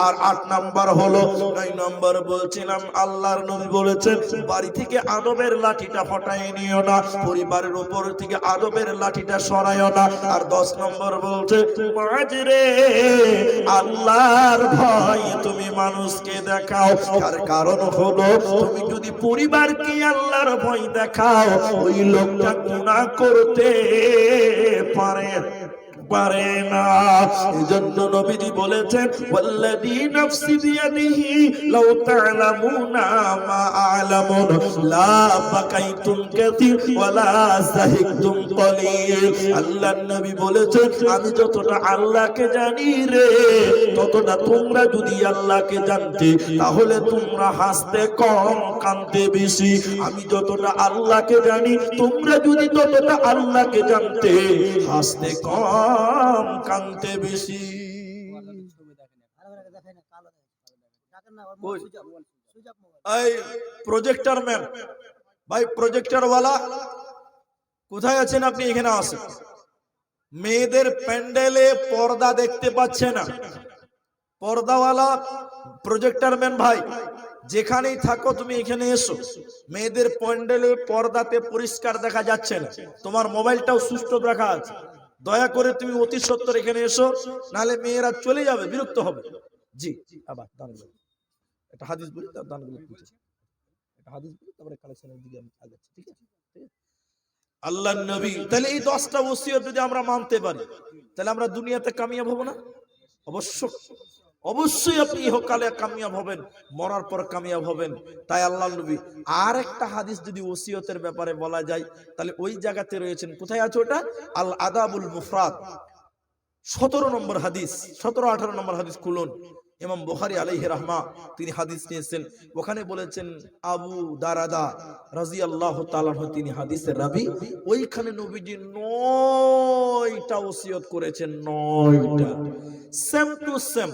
[SPEAKER 1] আর 8 নাম্বার হলো, 9 নম্বর বলছিলাম আল্লাহর নবী বলেছেন বাড়ি থেকে আদবের লাঠিটা হটায় নিও না, পরিবারের উপর থেকে আদবের লাঠিটা সরাইও না। আর 10 নম্বর বলছে মাঝরে আল্লাহর ভয় তুমি মানুষকে দেখাও। তার কারণ হলো তুমি যদি পরিবারকে আল্লাহর ভয় দেখাও ওই লোকটা গুনাহ করতে পারে না। এজন্য নবীজি বলেছেন ওয়াল্লাযী নাফসি বিয়াদিহি লাউ তা'লামুনা মা আ'লামুন লা বাকাইতুম কাসীর ওয়া লা যাহিকতুম কলিল। আল্লাহর নবী বলেছেন আমি যতটা আল্লাহকে জানি রে, ততটা তোমরা যদি আল্লাহকে জানতে তাহলে তোমরা হাসতে কম কাঁদতে বেশি। আমি যতটা আল্লাহকে জানি, তোমরা যদি ততটা আল্লাহকে জানতে হাসতে কম কাঁদতে বেশি। এই প্রজেক্টর ম্যান ভাই, প্রজেক্টর ওয়ালা কোথায় আছেন আপনি? এখানে আসেন। মেয়েদের প্যান্ডেলে পর্দা দেখতে পাচ্ছে না, পর্দাওয়ালা প্রজেক্টর ম্যান ভাই যেখানেই থাকো তুমি এখানে এসো। মেয়েদের প্যান্ডেলে পর্দাতে পরিষ্কার দেখা যাচ্ছে না, তোমার মোবাইলটাও সুস্থ রাখা আছে, দয়া করে তুমি অতি সত্বর এখানে এসো, নাহলে মেয়েরা চলে যাবে, বিরক্ত হবে। জি, আবার দানগুলো একটা হাদিস বলি, তার দানগুলো একটা হাদিস বলি, তারপরে কালেকশনের দিকে আমি আগাচ্ছি। ঠিক আছে? আল্লাহর নবী তাহলে এই 10টা ওসিয়ত যদি আমরা মানতে পারি তাহলে আমরা দুনিয়াতে কামিয়াব হব না? অবশ্যই আপনি ইহকালে কামিয়াব হবেন, মরার পর কামিয়াব হবেন। তাই আল্লাহর নবী আর একটা হাদিস যদি ওসিয়তের ব্যাপারে বলা যায় তাহলে ওই জায়গাতে রয়েছেন। কোথায় আছে ওটা? আল আদাবুল মুফরাদ 17 নম্বর হাদিস, 17-18 নম্বর হাদিস খুলুন। ইমাম বুখারী আলাইহি রাহমা তিনি হাদিস নিয়েছেন, ওখানে বলেছেন আবু দারাদা রাদিয়াল্লাহু তাআলা তিনি হাদিসের রাবী। ওইখানে নবীজি 9টা ওসিয়ত করেছেন, 9টা সেম টু সেম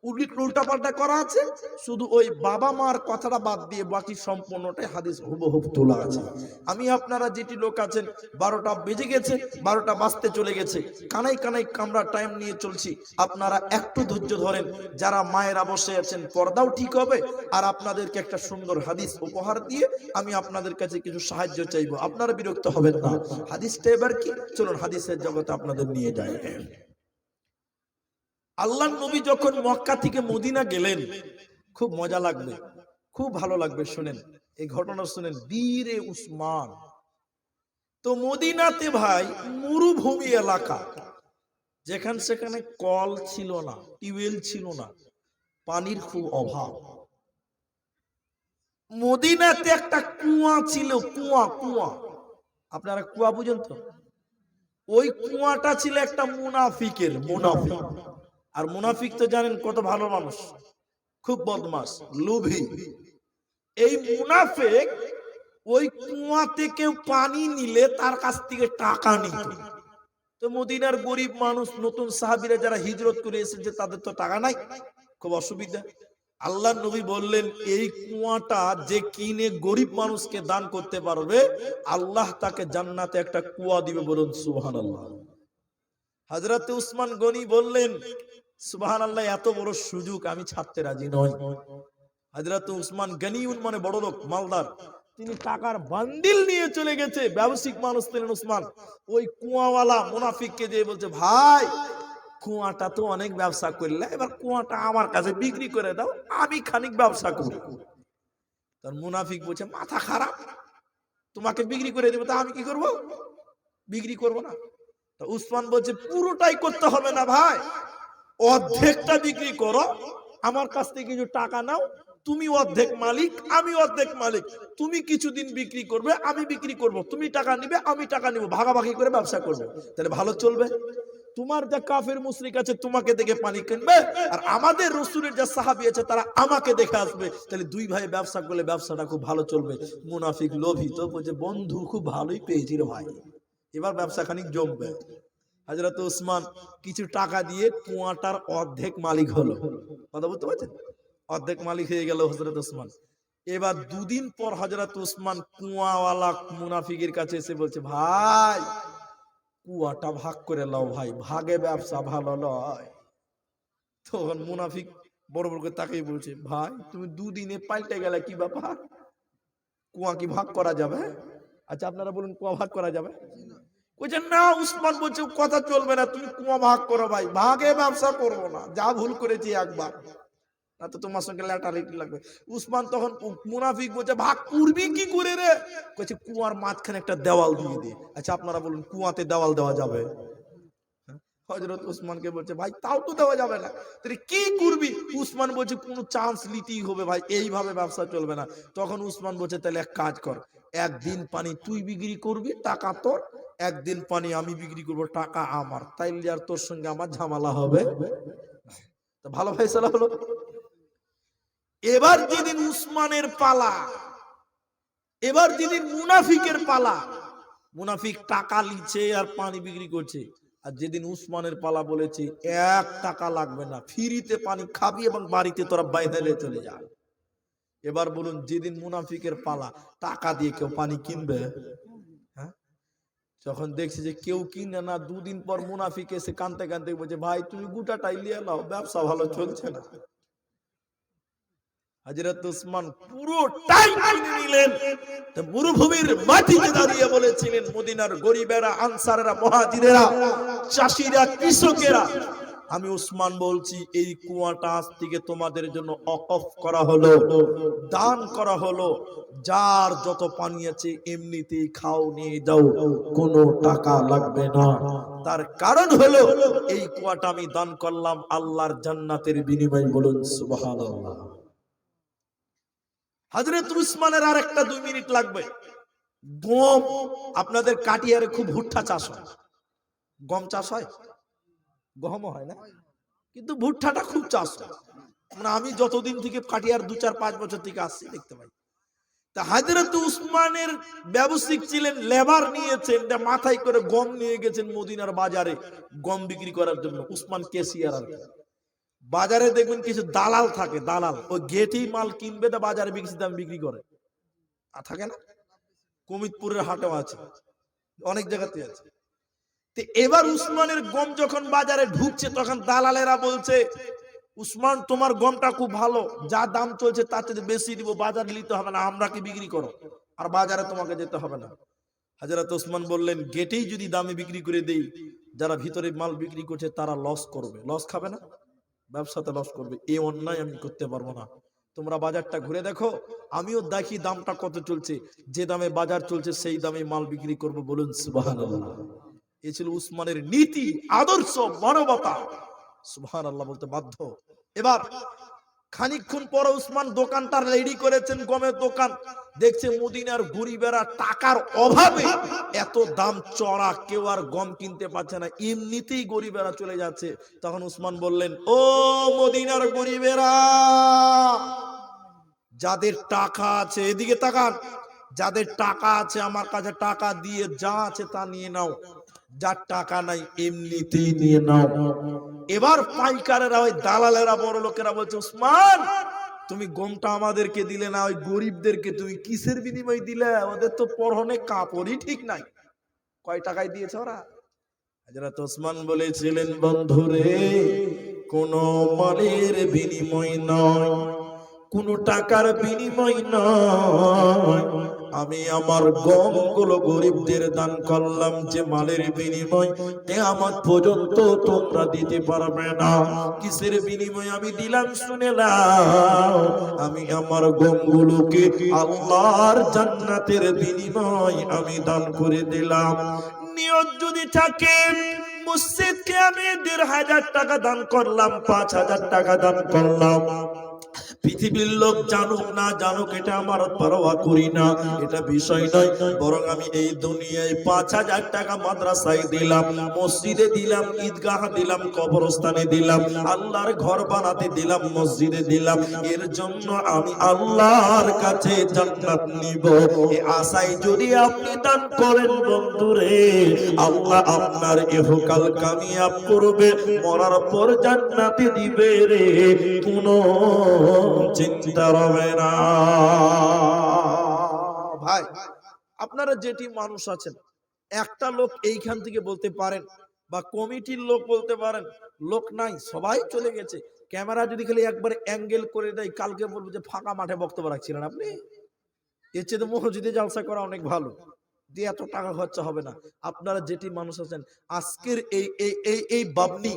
[SPEAKER 1] উল্টাপাল্টা করা আছে, শুধু ওই বাবা মার কথাটা বাদ দিয়ে বাকি সম্পূর্ণটাই হাদিস হুবহু তোলা আছে। আমি আপনারা যেটি লোক আছেন 12টা বেজে গেছে, 12টা বাজতে চলে গেছে, কানাই কানাই আমরা টাইম নিয়ে চলছি, আপনারা একটু ধৈর্য ধরেন। যারা মায়েরা বসে আছেন পর্দাও ঠিক হবে, আর আপনাদেরকে একটা সুন্দর হাদিস উপহার দিয়ে আমি আপনাদের কাছে কিছু সাহায্য চাইবো, আপনারা বিরক্ত হবেন না। হাদিসটা এবার কি, চলুন হাদিসের জগতে আপনাদের নিয়ে যাই। আল্লাহর নবী যখন মক্কা থেকে মদিনা গেলেন, খুব মজা লাগবে, খুব ভালো লাগবে, শুনেন এই ঘটনা শুনেন। বীরে উসমান, তো মদিনাতে ভাই মরুভূমি এলাকা, যেখানে সেখানে কল ছিল না, টিউবওয়েল ছিল না, পানির খুব অভাব। মদিনাতে একটা কুয়া ছিল, কুয়া, কুয়া, আপনারা কুয়া বুঝেন তো? ওই কুয়াটা ছিল একটা মুনাফিকের, মুনাফিক। আর মুনাফিক তো জানেন কত ভালো মানুষ, খুব বদমাস, লোভী। এই মুনাফিক ওই কুয়া থেকে পানি নিলে তার কাছ থেকে টাকা নিত। তো মদিনার গরিব মানুষ, নতুন সাহাবীরা যারা হিজরত করে এসেছে, তাদের তো টাকা নাই, খুব অসুবিধা। আল্লাহর নবী বললেন, এই কুয়াটা যে কিনে গরিব মানুষকে দান করতে পারবে, আল্লাহ তাকে জান্নাতে একটা কুয়া দিবে, বলুন সুবহানাল্লাহ। হযরত উসমান গনি বললেন, সুবহানাল্লাহ, এত বড় সুযোগ আমি ছাড়তে রাজি নই। হযরত উসমান গনিউন মানে বড় লোক, মালদার, তিনি টাকার বান্ডিল নিয়ে চলে গেছে, ব্যবসায়িক মানুষ ছিলেন উসমান। ওই কুয়াওয়ালা মুনাফিককে দিয়ে বলছে, ভাই কুয়াটা তো অনেক ব্যবসা করলে, এবার কুয়াটা আমার কাছে বিক্রি করে দাও, আমি খানিক ব্যবসা করি। তার মুনাফিক বলছে, মাথা খারাপ, তোমাকে বিক্রি করে দেবো, তা আমি কি করব? বিক্রি করব না। তা উসমান বলছে, পুরোটাই করতে হবে না ভাই, অর্ধেকটা বিক্রি করো, আমার কাছ থেকে কিছু টাকা নাও, তুমি অর্ধেক মালিক, আমি অর্ধেক মালিক, তুমি কিছুদিন বিক্রি করবে, আমি বিক্রি করব, তুমি টাকা নিবে, আমি টাকা নিব, ভাগাভাগি করে ব্যবসা করবে, তাহলে ভালো চলবে। তোমার যা কাফের মুশরিক আছে তোমাকে দেখে পানি কিনবে, আর আমাদের রাসূলের যা সাহাবী আছে তারা আমাকে দেখে আসবে, তাহলে দুই ভাই ব্যবসা করলে ব্যবসাটা খুব ভালো চলবে। মুনাফিক লোভী তো বলছে, বন্ধু খুব ভালোই পেয়েছি রে ভাই, এবার ব্যবসা খানিক জমবে। হযরত উসমান কিছু টাকা দিয়ে কুয়াটার অর্ধেক মালিক হলো, কথা বুঝতে পারছেন? অর্ধেক মালিক হয়ে গেল হযরত উসমান। এবার দুদিন পর হযরত উসমান কুয়াওয়ালা মুনাফিকের কাছে এসে বলছে, ভাই কুয়াটা ভাগ করে লাও ভাই, ভাগে ব্যবসা ভালো নয়। তখন মুনাফিক বড় বড় করে তাকিয়ে বলছে, ভাই তুমি দুদিনে পাল্টে গেলে, কি ব্যাপার? কুয়া কি ভাগ করা যাবে? আচ্ছা আপনারা বলুন, কুয়া ভাগ করা যাবে? বলছে না, উসমান বলছে কথা চলবে না, তুমি কুয়া ভাগ করো ভাই, ভাগে ব্যবসা করবো না, যা ভুল করেছি একবার, না তো তোমার সঙ্গে ল্যাটালিটি লাগবে। উসমান তখন মুনাফিক বলছে, ভাগ করবি কি করে রে? বলছে কুয়ার মাঝখানে একটা দেওয়াল দিয়ে দে। আচ্ছা আপনারা বলুন, কুয়াতে দেওয়াল দেওয়া যাবে? হযরত উসমানকে বলছে, ভাই তাও তো দেওয়া যাবে না, তাহলে কি করবি? উসমান বলছে, কোনো চান্স নিতেই হবে ভাই, এইভাবে ব্যবসা চলবে না। তখন উসমান বলছে, তাহলে এক কাজ কর, একদিন পানি তুই বিক্রি করবি, টাকা তোর, একদিন পানি আমি বিক্রি করবো, টাকা আমার, তাইলে আর তোর সঙ্গে আমার ঝামেলা হবে না। ভালো ফয়সালা হলো। এবার যেদিন উসমানের পালা, এবার যেদিন মুনাফিকের পালা, মুনাফিক টাকা লিছে আর পানি বিক্রি করছে, আর যেদিন উসমানের পালা বলেছে 1 টাকা লাগবে না, ফ্রিতে পানি খাবি এবং বাড়িতে তোরা বাইরে চলে যা। এবার বলুন, যেদিন মুনাফিকের পালা, টাকা দিয়ে কেউ পানি কিনবে? হ্যাঁ, যখন দেখছে যে কেউ কিনে না, দুদিন পর মুনাফিক এসে কাঁদতে কাঁদতে বলছে, ভাই তুমি গোটাটাই নিয়ে নাও, ব্যবসা ভালো চলছে না। হযরত উসমান পুরোটাই কিনে নিলেন। মরুভূমির মাটিতে দাঁড়িয়ে বলেছিলেন, মদিনার গরিবেরা, আনসারেরা, মুহাজিরেরা, চাষীরা, কৃষকেরা, আমি উসমান বলছি, এই কুয়াটা আজ থেকে তোমাদের জন্য ওয়াকফ করা হলো, দান করা হলো, যার যত পানি আছে এমনিতেই খাও, নিয়ে যাও, কোনো টাকা লাগবে না। তার কারণ হলো, এই কুয়াটা আমি দান করলাম আল্লাহর জান্নাতের বিনিময়ে, বলুন সুবহানাল্লাহ। হযরত উসমানের আর একটা 2 মিনিট লাগবে। গম, আপনাদের কাটিয়ারে খুব ভুট্টা চাষ হয়, গম চাষ হয়, গমও হয় না, কিন্তু ভুট্টাটা খুব চাষ হয়। মানে আমি যতদিন থেকে কাটিয়ার 2, 4, 5 বছর থেকে আসছি দেখতে পাই। তা হযরত উসমানের ব্যবসায়িক ছিলেন, লেবার নিয়েছেন, মাথায় করে গম নিয়ে গেছেন মদিনার বাজারে গম বিক্রি করার জন্য। উসমান ক্যাশিয়ার, আর বাজারে দেখবেন কিছু দালাল থাকে, দালাল ওই গেটেই মাল কিনবে তা বাজারে বেশি দাম বিক্রি করে, থাকে না? কমিতপুরের হাটেও আছে, অনেক জায়গাতে আছে। তো এবার উসমানের গম যখন বাজারে ঢুকছে তখন দালালেরা বলছে, উসমান তোমার গমটা খুব ভালো, যা দাম চলছে তার চেয়ে বেশি দিব, বাজারে নিতে হবে না, আমরা কি বিক্রি করো, আর বাজারে তোমাকে যেতে হবে না। হযরত ওসমান বললেন, গেটেই যদি দামে বিক্রি করে দেই, যারা ভিতরে মাল বিক্রি করছে তারা লস করবে, লস খাবে না, ব্যবসাতে লস করবে, এই অন্যায় আমি করতে পারবো না। তোমরা বাজারটা ঘুরে দেখো, আমিও দেখি দামটা কত চলছে, যে দামে বাজার চলছে সেই দামে মাল বিক্রি করব। বলুন সুবহানাল্লাহ। এই ছিল উসমানের নীতি, আদর্শ, মানবতা। সুবহানাল্লাহ বলতে বাধ্য। এবার খানিকক্ষণ পর উসমান দোকানটা রেডি করেছেন, গমের দোকান। দেখছে মদিনার গরিবেরা টাকার অভাবে এত দাম চড়া, কেউ আর গম কিনতে পারছে না, এমনিতেই গরিবেরা চলে যাচ্ছে। তখন উসমান বললেন, ও মদিনার গরিবেরা, যাদের টাকা আছে এদিকে তাকান, যাদের টাকা আছে আমার কাছে টাকা দিয়ে যা আছে তা নিয়ে নাও, যার টাকা নাই এমনিতেই নিয়ে নাও। এবার পাইকারেরা, ওই দালালেরা, বড় লোকেরা বলছে, উসমান তুমি গমটা আমাদেরকে দিলে না, ওই গরিবদেরকে তুমি কিসের বিনিময় দিলে? ওদের তো পরনে কাপড়ই ঠিক নাই। কয় টাকায় দিয়েছে ওরা? হযরত ওসমান বলেছিলেন, বন্ধুরে, কোন মালের বিনিময় নয়, কোন টাকার বিনিময় নয়, আমি আমার গমগুলো গরিবদের দান করলাম, যে মালের বিনিময় কিয়ামত পর্যন্ত তোমরা দিতে পারবে না। কিসের বিনিময় আমি দিলাম শুনে নাও, আমি আমার গমগুলোকে আল্লাহর জান্নাতের বিনিময় আমি দান করে দিলাম। নিয়ত যদি থাকে, মসজিদকে আমি ১,৫০০ টাকা দান করলাম, ৫,০০০ টাকা দান করলাম, পৃথিবীর লোক জানুক না জানুক এটা আমার পরোয়া করি না, এটা বিষয় নয়। বরং আমি এই দুনিয়ায় ৫,০০০ টাকা মাদ্রাসায় দিলাম, মসজিদে দিলাম, ঈদগাহ দিলাম, কবরস্থানে দিলাম, আল্লাহর ঘর বানাতে দিলাম, মসজিদে দিলাম, এর জন্য আমি আল্লাহর কাছে জান্নাত নিব। এই আশায় যদি আপনি দান করেন বন্ধুরে, আল্লাহ আপনার ইহকাল কামিয়াব করবে, মরার পর জান্নাতে দিবে রে, কোনো চিন্তা হবে না। ভাই, আপনারা যেটি মানুষ আছেন, একটা লোক এইখান থেকে বলতে পারেন, বা কমিটির লোক বলতে পারেন, লোক নাই, সবাই চলে গেছে, ক্যামেরা যদি খালি একবার অ্যাঙ্গেল করে দেয়, কালকে বলবো যে ফাঁকা মাঠে বক্তব্য রাখছিলেন আপনি। এর চেয়ে তো মসজিদে জালসা করা অনেক ভালো, দিয়ে এত টাকা খরচা হবে না। আপনারা যেটি মানুষ আছেন, আজকের এই এই এই এই বাবনি,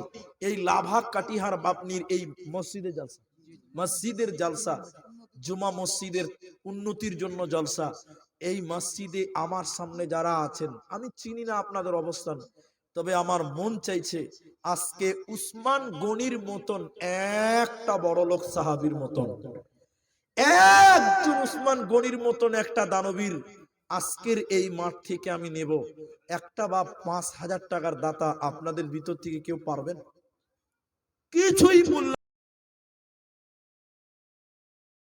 [SPEAKER 1] এই লাভা কাটিহার বাবনির এই মসজিদে জালসা, মসজিদের জালসা, জুমা মসজিদের উন্নতির জন্য জলসা। এই মসজিদে আমার সামনে যারা আছেন, আমি চিনি না আপনাদের অবস্থান, তবে আমার মন চাইছে আজকে উসমান গনির মতন একটা বড় লোক, সাহাবীর মতন একজন উসমান গনির মতন একটা দানবীর আজকের এই মাঠ থেকে আমি নেব। একটা বা ৫,০০০ টাকার দাতা আপনাদের ভিতর থেকে কেউ পারবেন? কিছুই বললেন